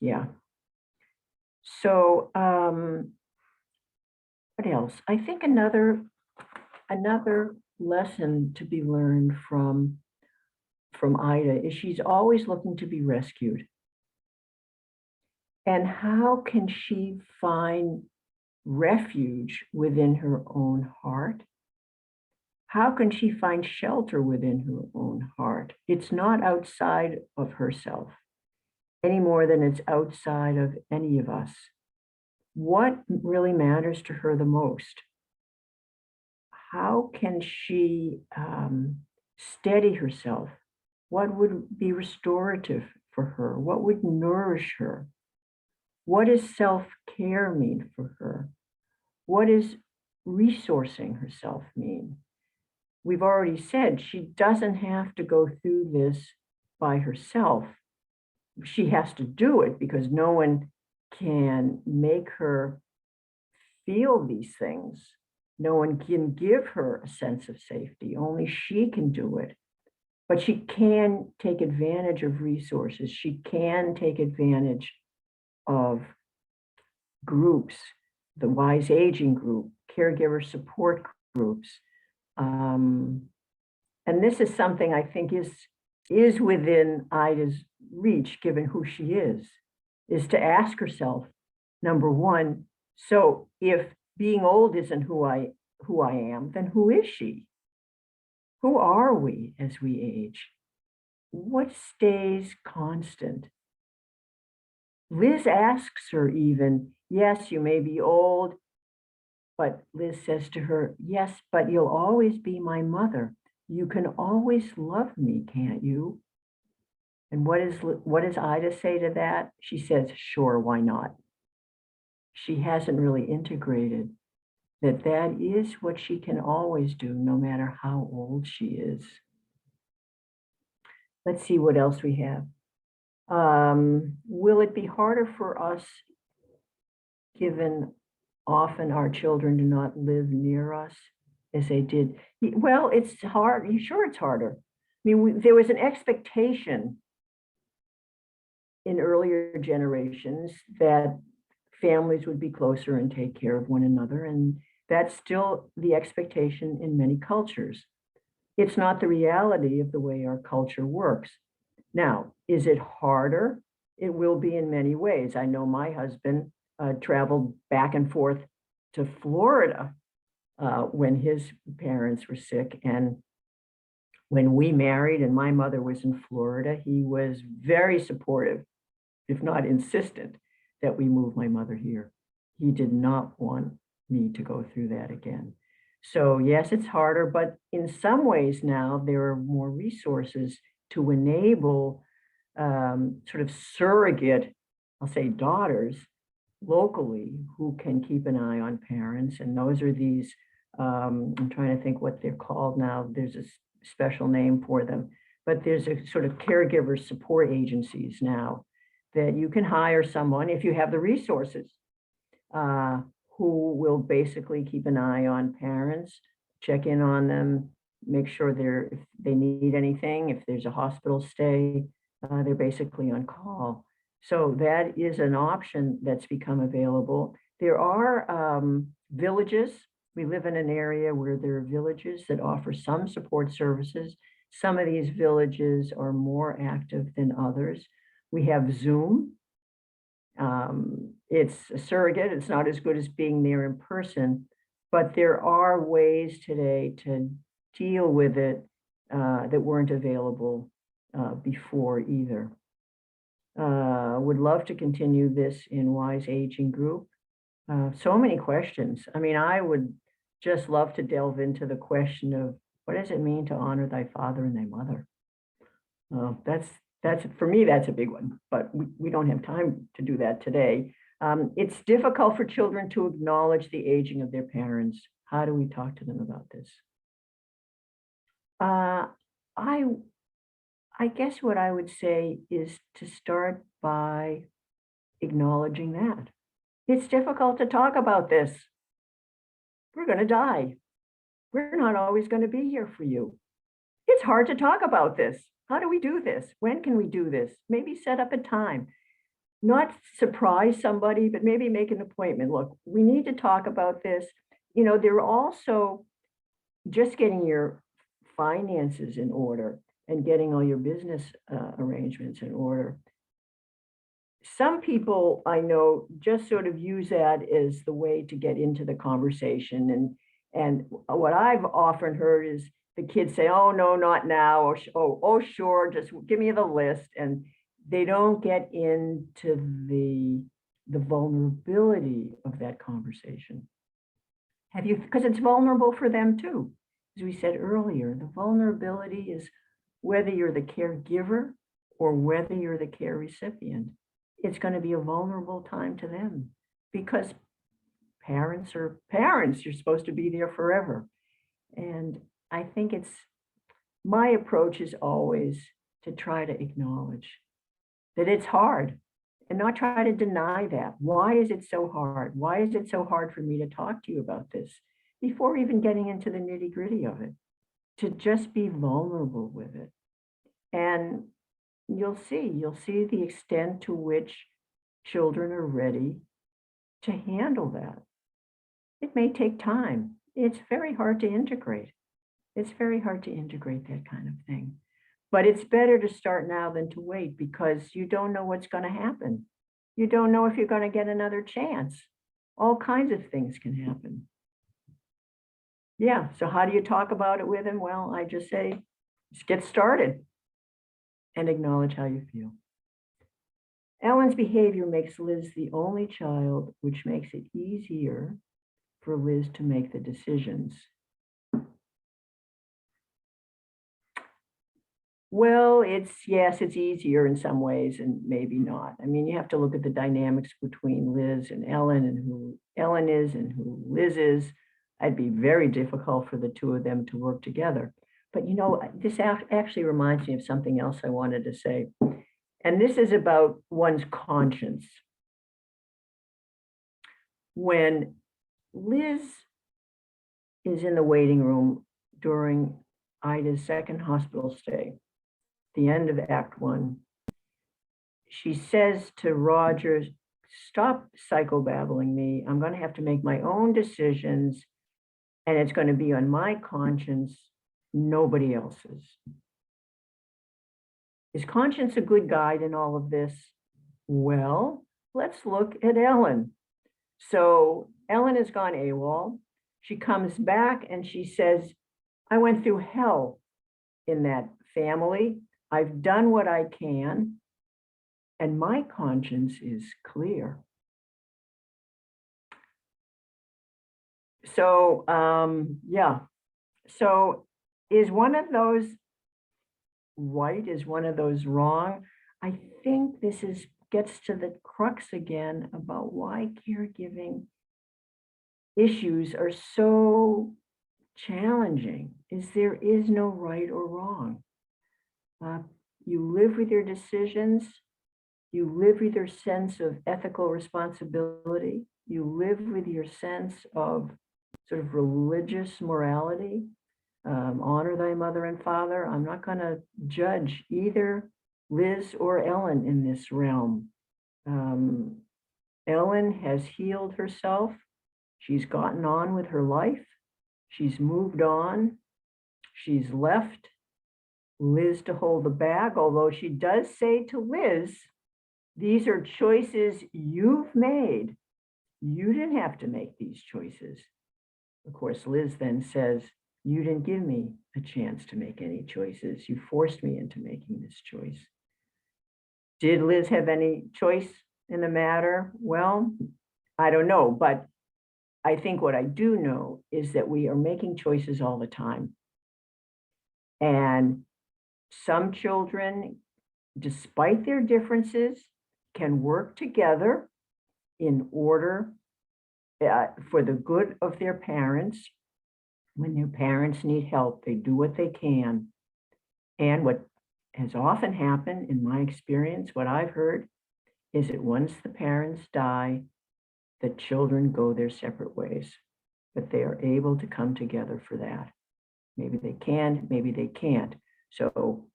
Yeah. So what else? I think another lesson to be learned from Ida is she's always looking to be rescued. And how can she find refuge within her own heart? How can she find shelter within her own heart? It's not outside of herself any more than it's outside of any of us. What really matters to her the most? How can she steady herself? What would be restorative for her? What would nourish her? What does self-care mean for her? What does resourcing herself mean? we've already said she doesn't have to go through this by herself. She has to do it because no one can make her feel these things. No one can give her a sense of safety. Only she can do it. But she can take advantage of resources. She can take advantage of groups, the Wise Aging group, caregiver support groups. And this is something I think is within Ida's reach, given who she is to ask herself, number one, so if being old isn't who I am, then who is she? Who are we as we age? What stays constant? Liz asks her even, yes, you may be old, but Liz says to her, yes, but you'll always be my mother. You can always love me, can't you? And what does Ida say to that? She says, sure, why not? She hasn't really integrated that is what she can always do, no matter how old she is. Let's see what else we have. Will it be harder for us, given often our children do not live near us as they did? Well, it's hard. You sure it's harder? I mean, there was an expectation in earlier generations that families would be closer and take care of one another. And that's still the expectation in many cultures. It's not the reality of the way our culture works. Now, is it harder? It will be in many ways. I know my husband traveled back and forth to Florida when his parents were sick. And when we married and my mother was in Florida, he was very supportive, if not insistent, that we move my mother here. He did not want me to go through that again. So yes, it's harder, but in some ways now there are more resources to enable sort of surrogate, I'll say, daughters locally who can keep an eye on parents. And those are these, I'm trying to think what they're called now. There's a special name for them, but there's a sort of caregiver support agencies now that you can hire someone if you have the resources who will basically keep an eye on parents, check in on them, make sure if they need anything, if there's a hospital stay, they're basically on call. So that is an option that's become available. There are villages. We live in an area where there are villages that offer some support services. Some of these villages are more active than others. We have Zoom. It's a surrogate. It's not as good as being there in person, but there are ways today to deal with it that weren't available before either. Would love to continue this in Wise Aging Group. So many questions. I mean, I would just love to delve into the question of what does it mean to honor thy father and thy mother? That's for me, that's a big one, but we don't have time to do that today. It's difficult for children to acknowledge the aging of their parents. How do we talk to them about this? I guess what I would say is to start by acknowledging that. It's difficult to talk about this. We're going to die. We're not always going to be here for you. It's hard to talk about this. How do we do this? When can we do this? Maybe set up a time. Not surprise somebody, but maybe make an appointment. Look, we need to talk about this. You know, there are also just getting your finances in order and getting all your business arrangements in order. Some people I know just sort of use that as the way to get into the conversation. And what I've often heard is the kids say, oh, no, not now. Or, oh, sure, just give me the list. And they don't get into the vulnerability of that conversation. Because it's vulnerable for them too. As we said earlier, the vulnerability is whether you're the caregiver or whether you're the care recipient. It's going to be a vulnerable time to them because parents are parents. You're supposed to be there forever. And I think my approach is always to try to acknowledge that it's hard and not try to deny that. Why is it so hard? Why is it so hard for me to talk to you about this before even getting into the nitty-gritty of it? To just be vulnerable with it. And you'll see the extent to which children are ready to handle that. It may take time. It's very hard to integrate. It's very hard to integrate that kind of thing. But it's better to start now than to wait, because you don't know what's going to happen. You don't know if you're going to get another chance. All kinds of things can happen. Yeah, so how do you talk about it with him? Well, I just say, just get started and acknowledge how you feel. Ellen's behavior makes Liz the only child, which makes it easier for Liz to make the decisions. Well, yes, it's easier in some ways and maybe not. I mean, you have to look at the dynamics between Liz and Ellen, and who Ellen is and who Liz is. It'd be very difficult for the two of them to work together. But you know, this actually reminds me of something else I wanted to say. And this is about one's conscience. When Liz is in the waiting room during Ida's second hospital stay, the end of Act 1, she says to Roger, stop psychobabbling me. I'm going to have to make my own decisions, and it's going to be on my conscience, nobody else's. Is conscience a good guide in all of this? Well, let's look at Ellen. So Ellen has gone AWOL. She comes back and she says, I went through hell in that family. I've done what I can, and my conscience is clear. So, yeah. So is one of those right? Is one of those wrong? I think this gets to the crux again about why caregiving issues are so challenging, is there is no right or wrong. You live with your decisions, you live with your sense of ethical responsibility, you live with your sense of sort of religious morality. Honor thy mother and father. I'm not going to judge either Liz or Ellen in this realm. Ellen has healed herself. She's gotten on with her life. She's moved on. She's left Liz to hold the bag, although she does say to Liz, these are choices you've made. You didn't have to make these choices. Of course, Liz then says, you didn't give me a chance to make any choices. You forced me into making this choice. Did Liz have any choice in the matter? Well, I don't know, but I think what I do know is that we are making choices all the time. And some children, despite their differences, can work together in order for the good of their parents. When their parents need help, they do what they can. And what has often happened in my experience, what I've heard, is that once the parents die, the children go their separate ways, but they are able to come together for that. Maybe they can, maybe they can't. So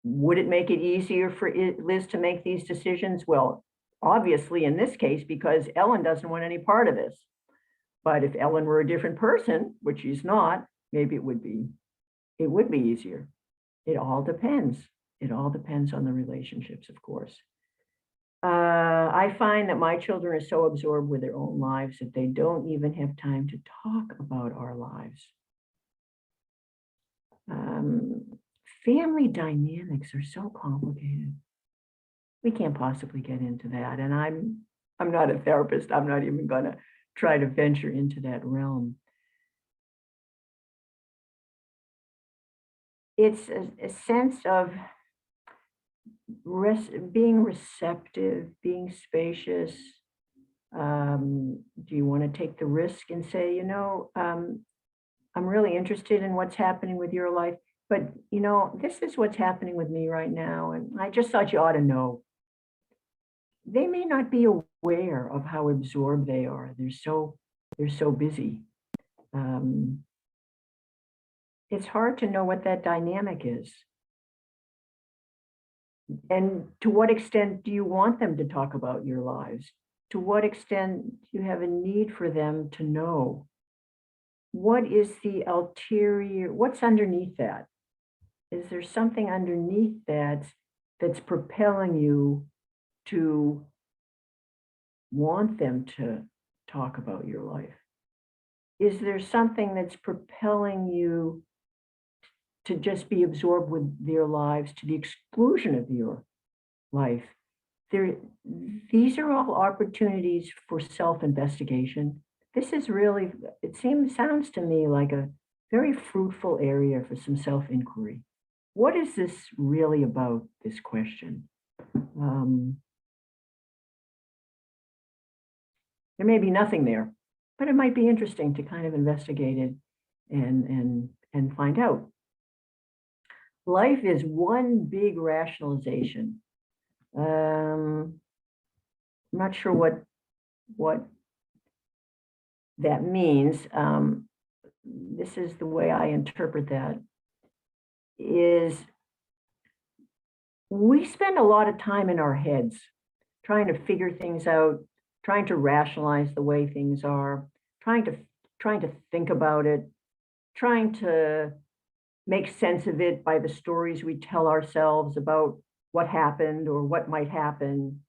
would it make it easier for Liz to make these decisions? Well, obviously in this case, because Ellen doesn't want any part of this. But if Ellen were a different person, which she's not, maybe it would be easier. It all depends. It all depends on the relationships, of course. I find that my children are so absorbed with their own lives that they don't even have time to talk about our lives. Family dynamics are so complicated. We can't possibly get into that. And I'm not a therapist. I'm not even going to try to venture into that realm. It's a sense of being receptive, being spacious. Do you want to take the risk and say, you know, I'm really interested in what's happening with your life, but you know, this is what's happening with me right now. And I just thought you ought to know. They may not be aware of how absorbed they are. They're so busy. Um, it's hard to know what that dynamic is. And to what extent do you want them to talk about your lives? To what extent do you have a need for them to know? What is the ulterior, what's underneath that? Is there something underneath that that's propelling you to want them to talk about your life? Is there something that's propelling you to just be absorbed with their lives to the exclusion of your life? These are all opportunities for self-investigation. This is really, sounds to me like a very fruitful area for some self-inquiry. What is this really about, this question? There may be nothing there, but it might be interesting to kind of investigate it and find out. Life is one big rationalization. I'm not sure what that means. This is the way I interpret that, is we spend a lot of time in our heads trying to figure things out, trying to rationalize the way things are, trying to think about it, trying to make sense of it by the stories we tell ourselves about what happened or what might happen.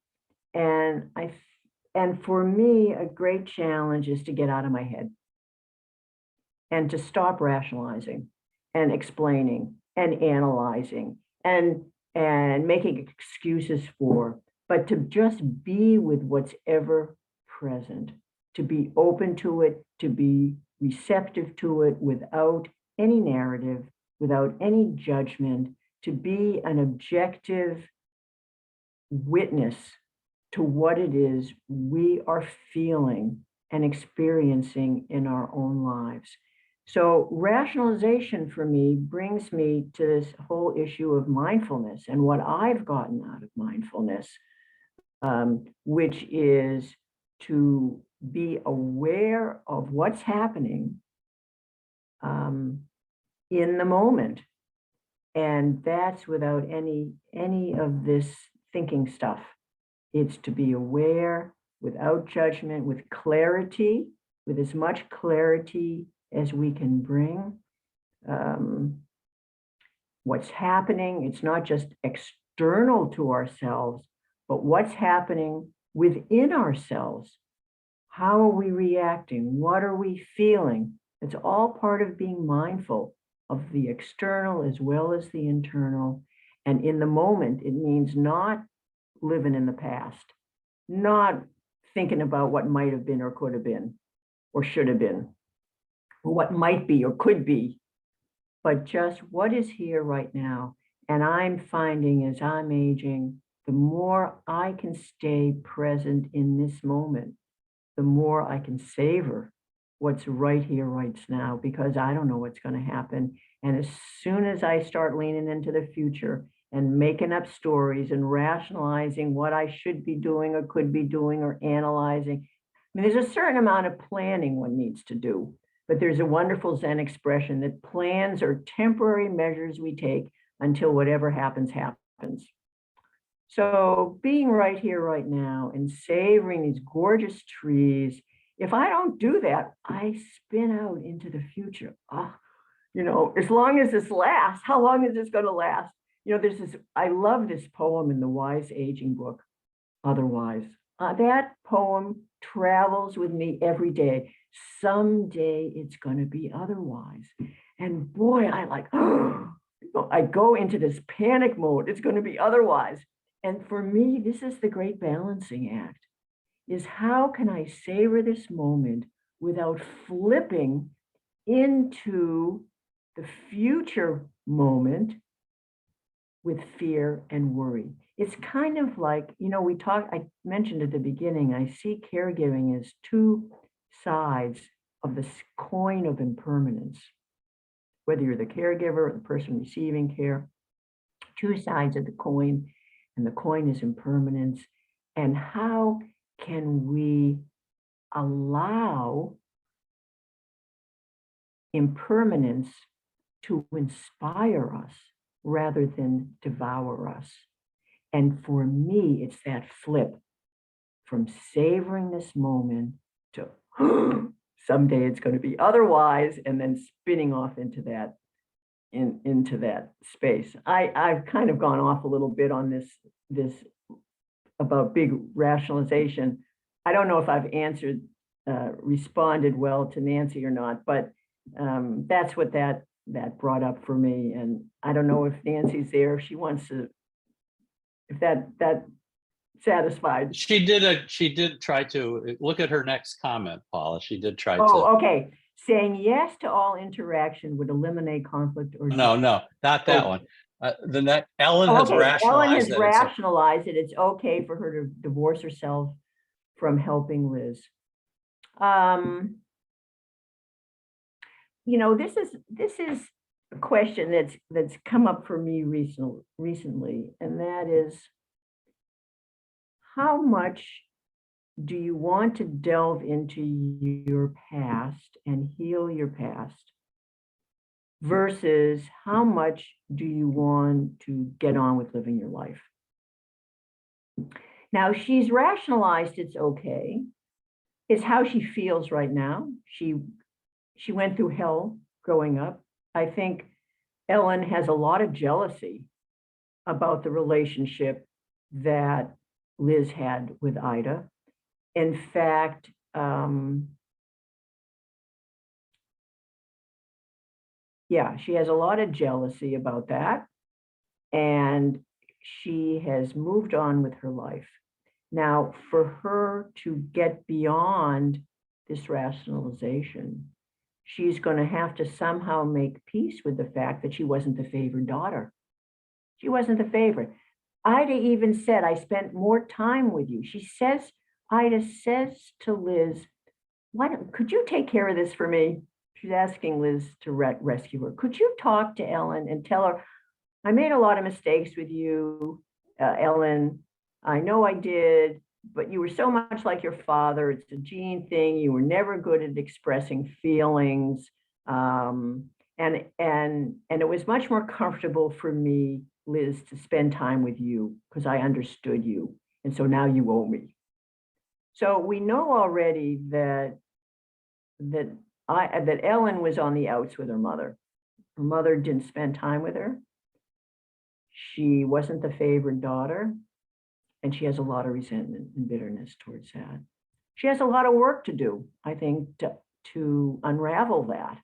And for me, a great challenge is to get out of my head and to stop rationalizing and explaining and analyzing and making excuses for, but to just be with what's ever present, to be open to it, to be receptive to it without any narrative, without any judgment, to be an objective witness to what it is we are feeling and experiencing in our own lives. So rationalization for me brings me to this whole issue of mindfulness and what I've gotten out of mindfulness, which is to be aware of what's happening in the moment. And that's without any of this thinking stuff. It's to be aware without judgment, with clarity, with as much clarity as we can bring. What's happening, it's not just external to ourselves, but what's happening within ourselves. How are we reacting? What are we feeling? It's all part of being mindful of the external as well as the internal. And in the moment, it means not living in the past, not thinking about what might have been or could have been or should have been, or what might be or could be, but just what is here right now. And I'm finding as I'm aging, the more I can stay present in this moment, the more I can savor what's right here, right now, because I don't know what's going to happen. And as soon as I start leaning into the future and making up stories and rationalizing what I should be doing or could be doing or analyzing, I mean, there's a certain amount of planning one needs to do, but there's a wonderful Zen expression that plans are temporary measures we take until whatever happens, happens. So being right here, right now, and savoring these gorgeous trees, if I don't do that, I spin out into the future. Oh, you know, as long as this lasts, how long is this going to last? You know, there's this, I love this poem in the Wise Aging book, Otherwise. That poem travels with me every day. Someday it's going to be otherwise. And boy, I like, oh, I go into this panic mode. It's going to be otherwise. And for me, this is the great balancing act, is how can I savor this moment without flipping into the future moment with fear and worry. It's kind of like, you know, I mentioned at the beginning, I see caregiving as two sides of this coin of impermanence. whether you're the caregiver or the person receiving care, two sides of the coin, and the coin is impermanence. And how can we allow impermanence to inspire us rather than devour us? And for me, it's that flip from savoring this moment to someday it's going to be otherwise, and then spinning off into that into that space. I've kind of gone off a little bit on this about big rationalization. I don't know if I've responded well to Nancy or not, but that's what that brought up for me. And I don't know if Nancy's there, if she wants to, if that satisfied. She did try to look at her next comment, Paula. She did try to. Oh, okay. Saying yes to all interaction would eliminate conflict or No, not that one. The next, Ellen has rationalized Ellen has that rationalized that it's okay for her to divorce herself from helping Liz. You know, this is a question that's come up for me recently, and that is, how much do you want to delve into your past and heal your past versus how much do you want to get on with living your life? Now, she's rationalized it's okay. It's how she feels right now. She went through hell growing up. I think Ellen has a lot of jealousy about the relationship that Liz had with Ida. In fact, yeah, she has a lot of jealousy about that. And she has moved on with her life. Now, for her to get beyond this rationalization, she's going to have to somehow make peace with the fact that she wasn't the favored daughter. She wasn't the favorite. Ida even said, I spent more time with you. Ida says to Liz, could you take care of this for me? She's asking Liz to rescue her. Could you talk to Ellen and tell her, I made a lot of mistakes with you, Ellen. I know I did, but you were so much like your father. It's a gene thing. You were never good at expressing feelings. And it was much more comfortable for me, Liz, to spend time with you because I understood you. And so now you owe me. So we know already that Ellen was on the outs with her mother. Her mother didn't spend time with her. She wasn't the favored daughter, and she has a lot of resentment and bitterness towards that. She has a lot of work to do, I think, to unravel that.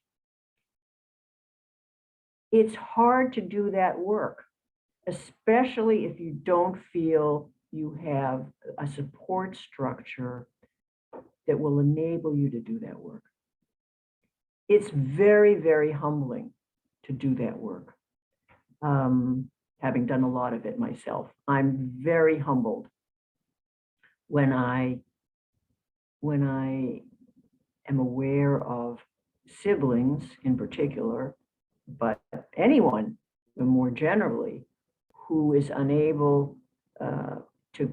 It's hard to do that work, especially if you don't feel you have a support structure that will enable you to do that work. It's very, very humbling to do that work. Having done a lot of it myself, I'm very humbled when I am aware of siblings in particular, but anyone more generally who is unable to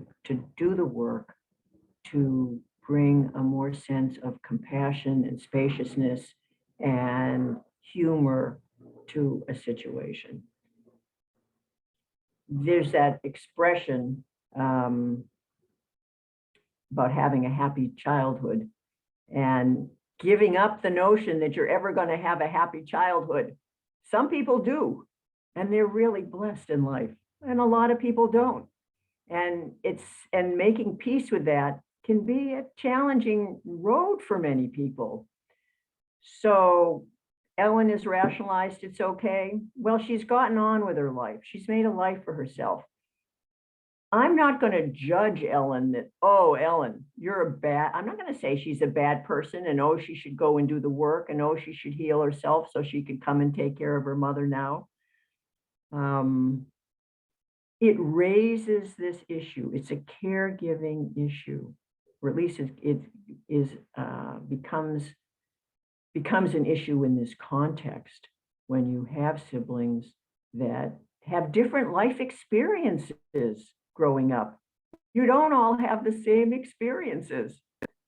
do the work to bring a more sense of compassion and spaciousness and humor to a situation. There's that expression about having a happy childhood and giving up the notion that you're ever going to have a happy childhood. Some people do, and they're really blessed in life, and a lot of people don't. And making peace with that can be a challenging road for many people. So Ellen has rationalized it's okay. Well, she's gotten on with her life. She's made a life for herself. I'm not going to judge Ellen that, oh, Ellen, I'm not going to say she's a bad person and, oh, she should go and do the work and, oh, she should heal herself so she could come and take care of her mother now. It raises this issue. It's a caregiving issue, or at least it becomes an issue in this context when you have siblings that have different life experiences growing up. You don't all have the same experiences.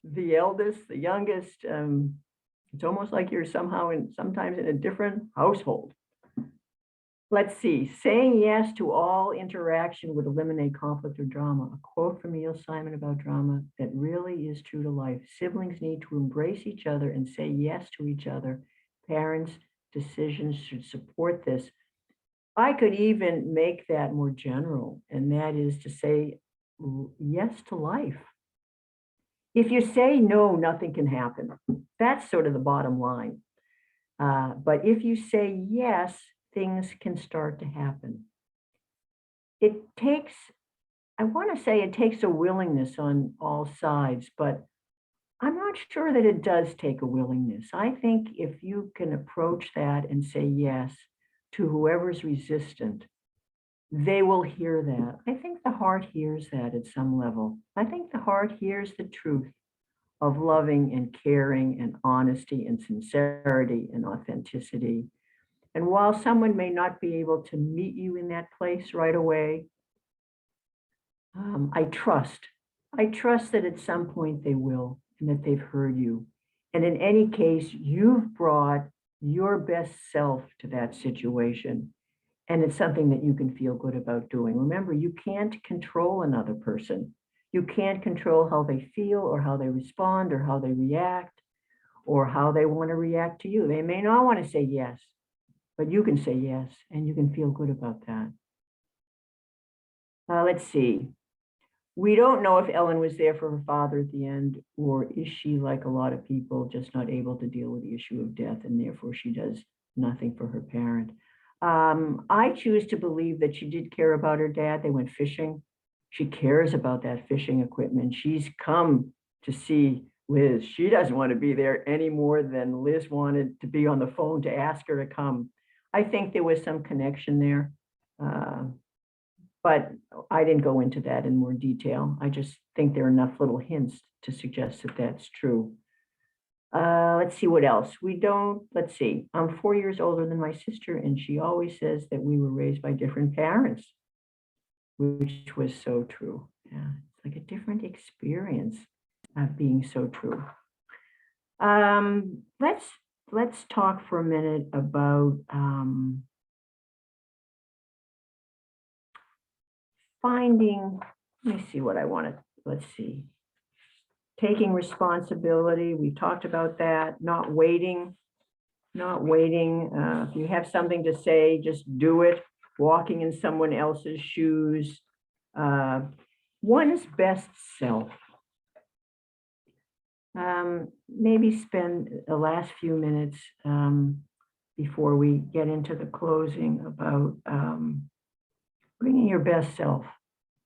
The eldest, the youngest, it's almost like you're sometimes in a different household. Let's see, saying yes to all interaction would eliminate conflict or drama. A quote from Neil Simon about drama that really is true to life. Siblings need to embrace each other and say yes to each other. Parents' decisions should support this. I could even make that more general, and that is to say yes to life. If you say no, nothing can happen. That's sort of the bottom line. But if you say yes, things can start to happen. I want to say it takes a willingness on all sides, but I'm not sure that it does take a willingness. I think if you can approach that and say yes to whoever's resistant, they will hear that. I think the heart hears that at some level. I think the heart hears the truth of loving and caring and honesty and sincerity and authenticity. And while someone may not be able to meet you in that place right away, I trust that at some point they will, and that they've heard you. And in any case, you've brought your best self to that situation. And it's something that you can feel good about doing. Remember, you can't control another person. You can't control how they feel or how they respond or how they react or how they want to react to you. They may not want to say yes, but you can say yes, and you can feel good about that. Let's see. We don't know if Ellen was there for her father at the end, or is she, like a lot of people, just not able to deal with the issue of death, and therefore she does nothing for her parent. I choose to believe that she did care about her dad. They went fishing. She cares about that fishing equipment. She's come to see Liz. She doesn't want to be there any more than Liz wanted to be on the phone to ask her to come. I think there was some connection there. But I didn't go into that in more detail. I just think there are enough little hints to suggest that that's true. Let's see what else. Let's see. I'm 4 years older than my sister, and she always says that we were raised by different parents, which was so true. Yeah, it's like a different experience of being so true. Let's talk for a minute about finding, let me see what I want to, let's see. Taking responsibility, we talked about that, not waiting. If you have something to say, just do it. Walking in someone else's shoes. One's best self. Maybe spend the last few minutes before we get into the closing about bringing your best self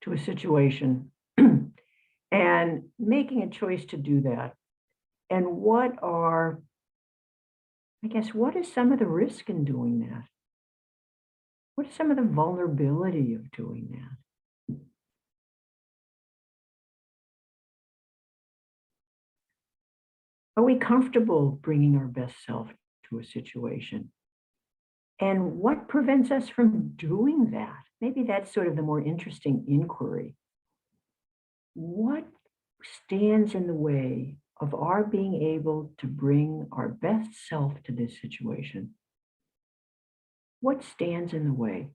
to a situation and making a choice to do that. And what is some of the risk in doing that? What is some of the vulnerability of doing that? Are we comfortable bringing our best self to a situation? And what prevents us from doing that? Maybe that's sort of the more interesting inquiry. What stands in the way of our being able to bring our best self to this situation? What stands in the way?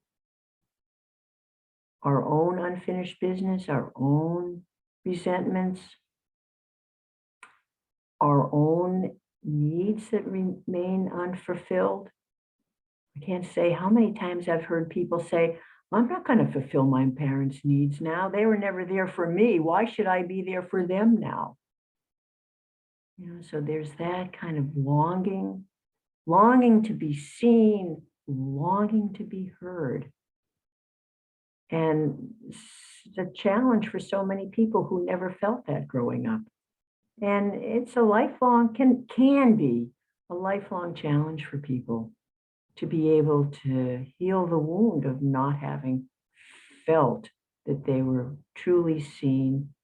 Our own unfinished business, our own resentments, our own needs that remain unfulfilled. I can't say how many times I've heard people say, I'm not going to fulfill my parents' needs now. They were never there for me. Why should I be there for them now? So there's that kind of longing to be seen, longing to be heard. And it's a challenge for so many people who never felt that growing up. And it's a lifelong, can be a lifelong challenge for people to be able to heal the wound of not having felt that they were truly seen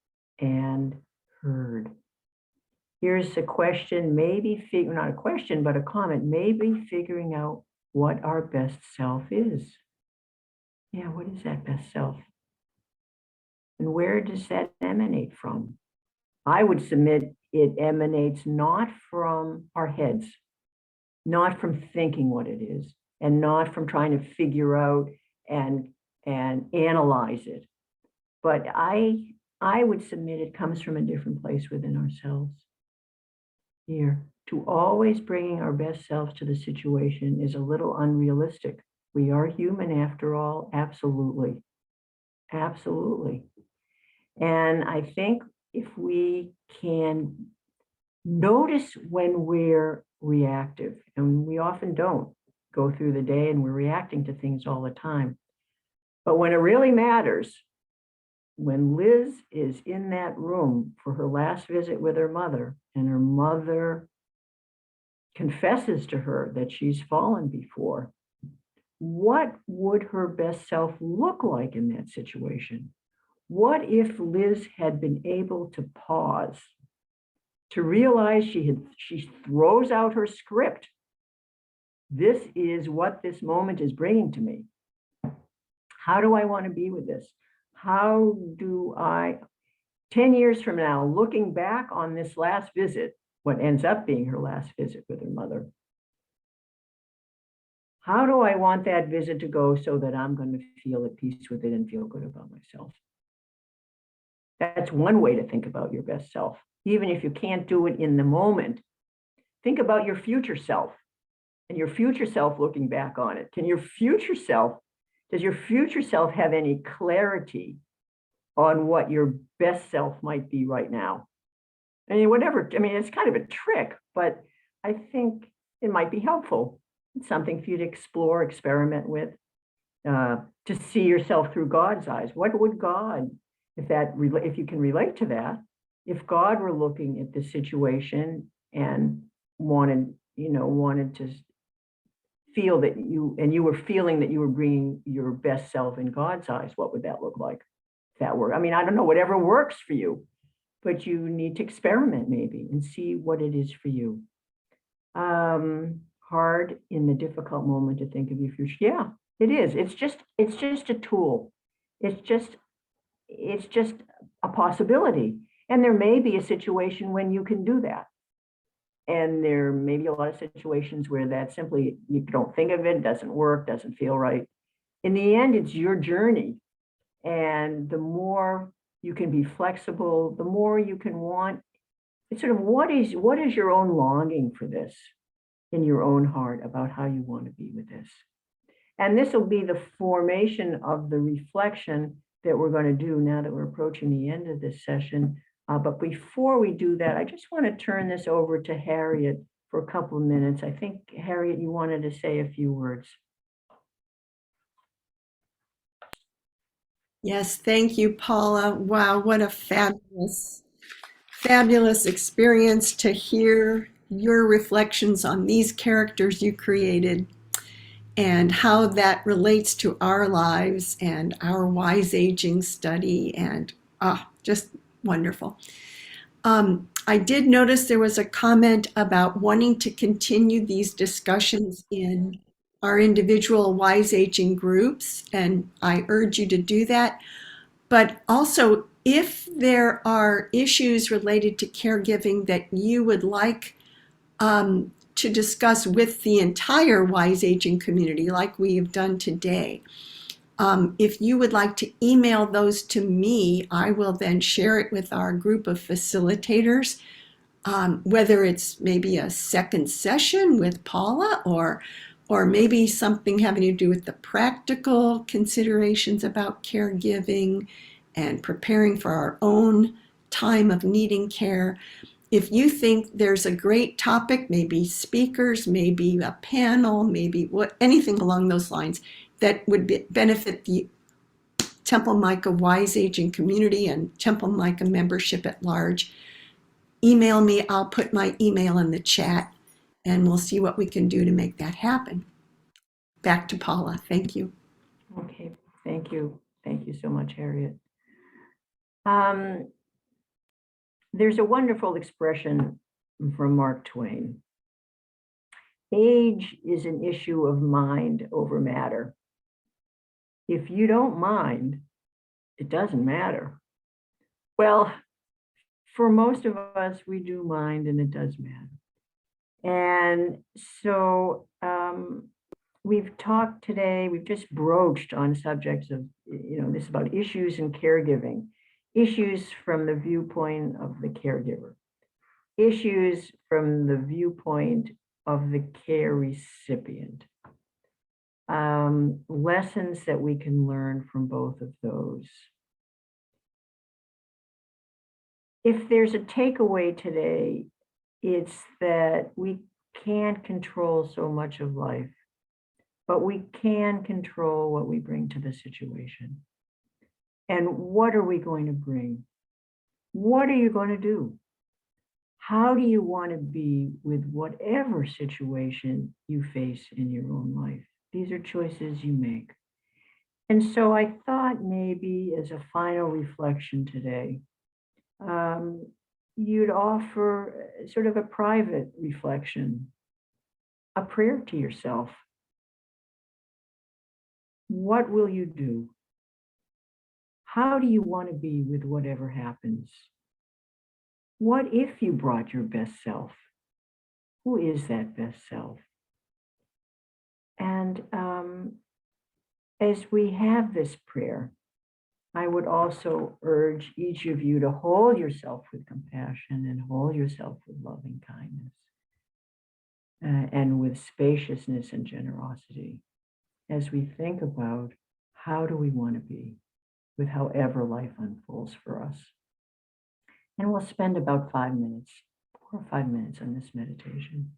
and heard. Here's a question, maybe not a question, but a comment, maybe figuring out what our best self is. Yeah, what is that best self? And where does that emanate from? I would submit it emanates not from our heads, not from thinking what it is, and not from trying to figure out and analyze it. But I would submit it comes from a different place within ourselves. Here, to always bringing our best selves to the situation is a little unrealistic. We are human after all, absolutely. Absolutely. And I think if we can notice when we're reactive, and we often don't go through the day and we're reacting to things all the time. But when it really matters, when Liz is in that room for her last visit with her mother, and her mother confesses to her that she's fallen before, what would her best self look like in that situation? What if Liz had been able to pause, to realize she throws out her script? This is what this moment is bringing to me. How do I want to be with this? How do I, 10 years from now, looking back on this last visit, what ends up being her last visit with her mother, how do I want that visit to go so that I'm going to feel at peace with it and feel good about myself? That's one way to think about your best self. Even if you can't do it in the moment, think about your future self and your future self looking back on it. Does your future self have any clarity on what your best self might be right now? I mean, it's kind of a trick, but I think it might be helpful. It's something for you to explore, experiment with, to see yourself through God's eyes. What would God, if you can relate to that, if God were looking at this situation and wanted to feel that you were feeling that you were bringing your best self in God's eyes, what would that look like? If that were, I don't know, whatever works for you, but you need to experiment maybe and see what it is for you. Hard in the difficult moment to think of your future. Yeah, it is. It's just a tool. It's just a possibility. And there may be a situation when you can do that. And there may be a lot of situations where that simply, you don't think of it, doesn't work, doesn't feel right. In the end, it's your journey. And the more you can be flexible, the more you can want, it's sort of what is your own longing for this in your own heart about how you want to be with this. And this will be the formation of the reflection that we're going to do now that we're approaching the end of this session. But before we do that, I just want to turn this over to Harriet for a couple of minutes. I think, Harriet, you wanted to say a few words. Yes, thank you, Paula. Wow, what a fabulous experience to hear your reflections on these characters you created and how that relates to our lives and our wise aging study, and just wonderful. I did notice there was a comment about wanting to continue these discussions in our individual wise aging groups, and I urge you to do that. But also, if there are issues related to caregiving that you would like to discuss with the entire wise aging community, like we have done today, if you would like to email those to me, I will then share it with our group of facilitators, whether it's maybe a second session with Paula or maybe something having to do with the practical considerations about caregiving and preparing for our own time of needing care. If you think there's a great topic, maybe speakers, maybe a panel, maybe anything along those lines that would benefit the Temple Micah Wise Aging community and Temple Micah membership at large, email me. I'll put my email in the chat and we'll see what we can do to make that happen. Back to Paula. Thank you. Okay, thank you. Thank you so much, Harriet. There's a wonderful expression from Mark Twain. age is an issue of mind over matter. If you don't mind, it doesn't matter. Well, for most of us, we do mind and it does matter. And so we've talked today, we've just broached on subjects of, this is about issues in caregiving, issues from the viewpoint of the caregiver, issues from the viewpoint of the care recipient, lessons that we can learn from both of those. If there's a takeaway today, it's that we can't control so much of life, but we can control what we bring to the situation. And what are we going to bring? What are you going to do? How do you want to be with whatever situation you face in your own life? These are choices you make. And so I thought maybe as a final reflection today, you'd offer sort of a private reflection, a prayer to yourself. What will you do? How do you want to be with whatever happens? What if you brought your best self? Who is that best self? And as we have this prayer, I would also urge each of you to hold yourself with compassion and hold yourself with loving kindness and with spaciousness and generosity as we think about how do we want to be with however life unfolds for us. And we'll spend about 4 or 5 minutes on this meditation.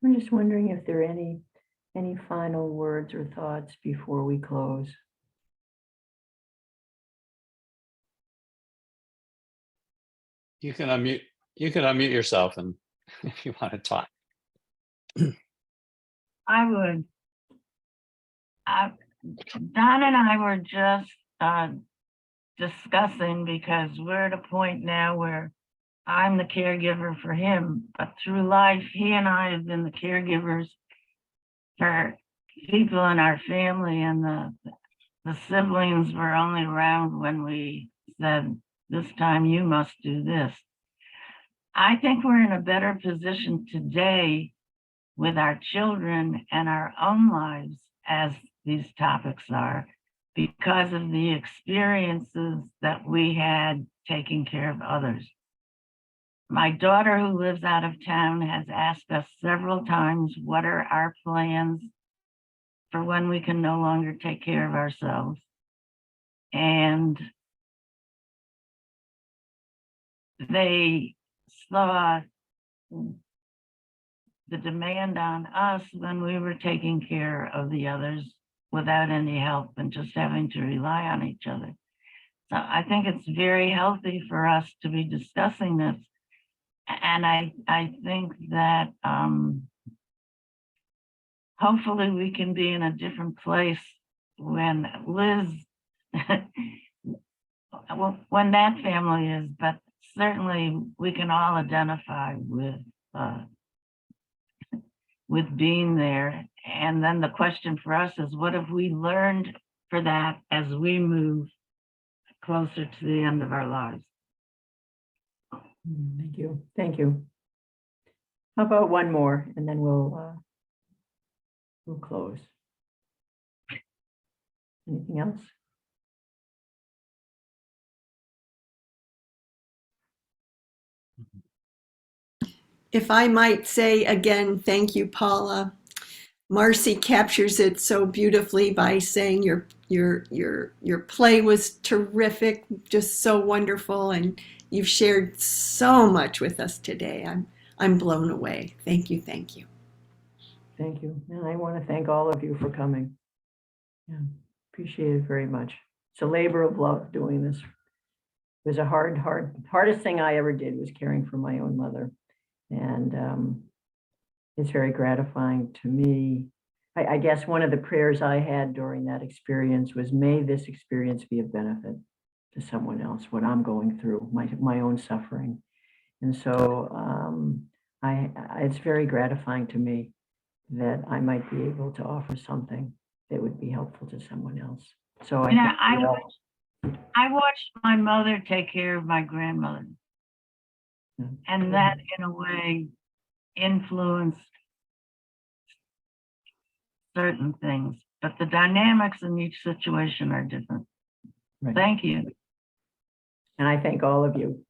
I'm just wondering if there are any final words or thoughts before we close. You can unmute yourself and if you want to talk. I would. Don and I were just discussing, because we're at a point now where I'm the caregiver for him, but through life, he and I have been the caregivers for people in our family, and the siblings were only around when we said, this time you must do this. I think we're in a better position today with our children and our own lives as these topics are, because of the experiences that we had taking care of others. My daughter, who lives out of town, has asked us several times, what are our plans for when we can no longer take care of ourselves? And they saw the demand on us when we were taking care of the others without any help and just having to rely on each other. So I think it's very healthy for us to be discussing this. And I think that hopefully we can be in a different place when Liz, well, when that family is, but certainly we can all identify with being there. And then the question for us is, what have we learned for that as we move closer to the end of our lives? Thank you. Thank you. How about one more, and then we'll close. Anything else? If I might say again, thank you, Paula. Marcy captures it so beautifully by saying your play was terrific, just so wonderful, and you've shared so much with us today. I'm blown away. Thank you, thank you. Thank you. And I want to thank all of you for coming. Yeah, appreciate it very much. It's a labor of love doing this. It was a hardest thing I ever did was caring for my own mother. And it's very gratifying to me. I guess one of the prayers I had during that experience was, may this experience be of benefit to someone else, what I'm going through, my own suffering. And so it's very gratifying to me that I might be able to offer something that would be helpful to someone else. So I watched my mother take care of my grandmother, and that in a way influenced certain things, but the dynamics in each situation are different. Right. Thank you. And I thank all of you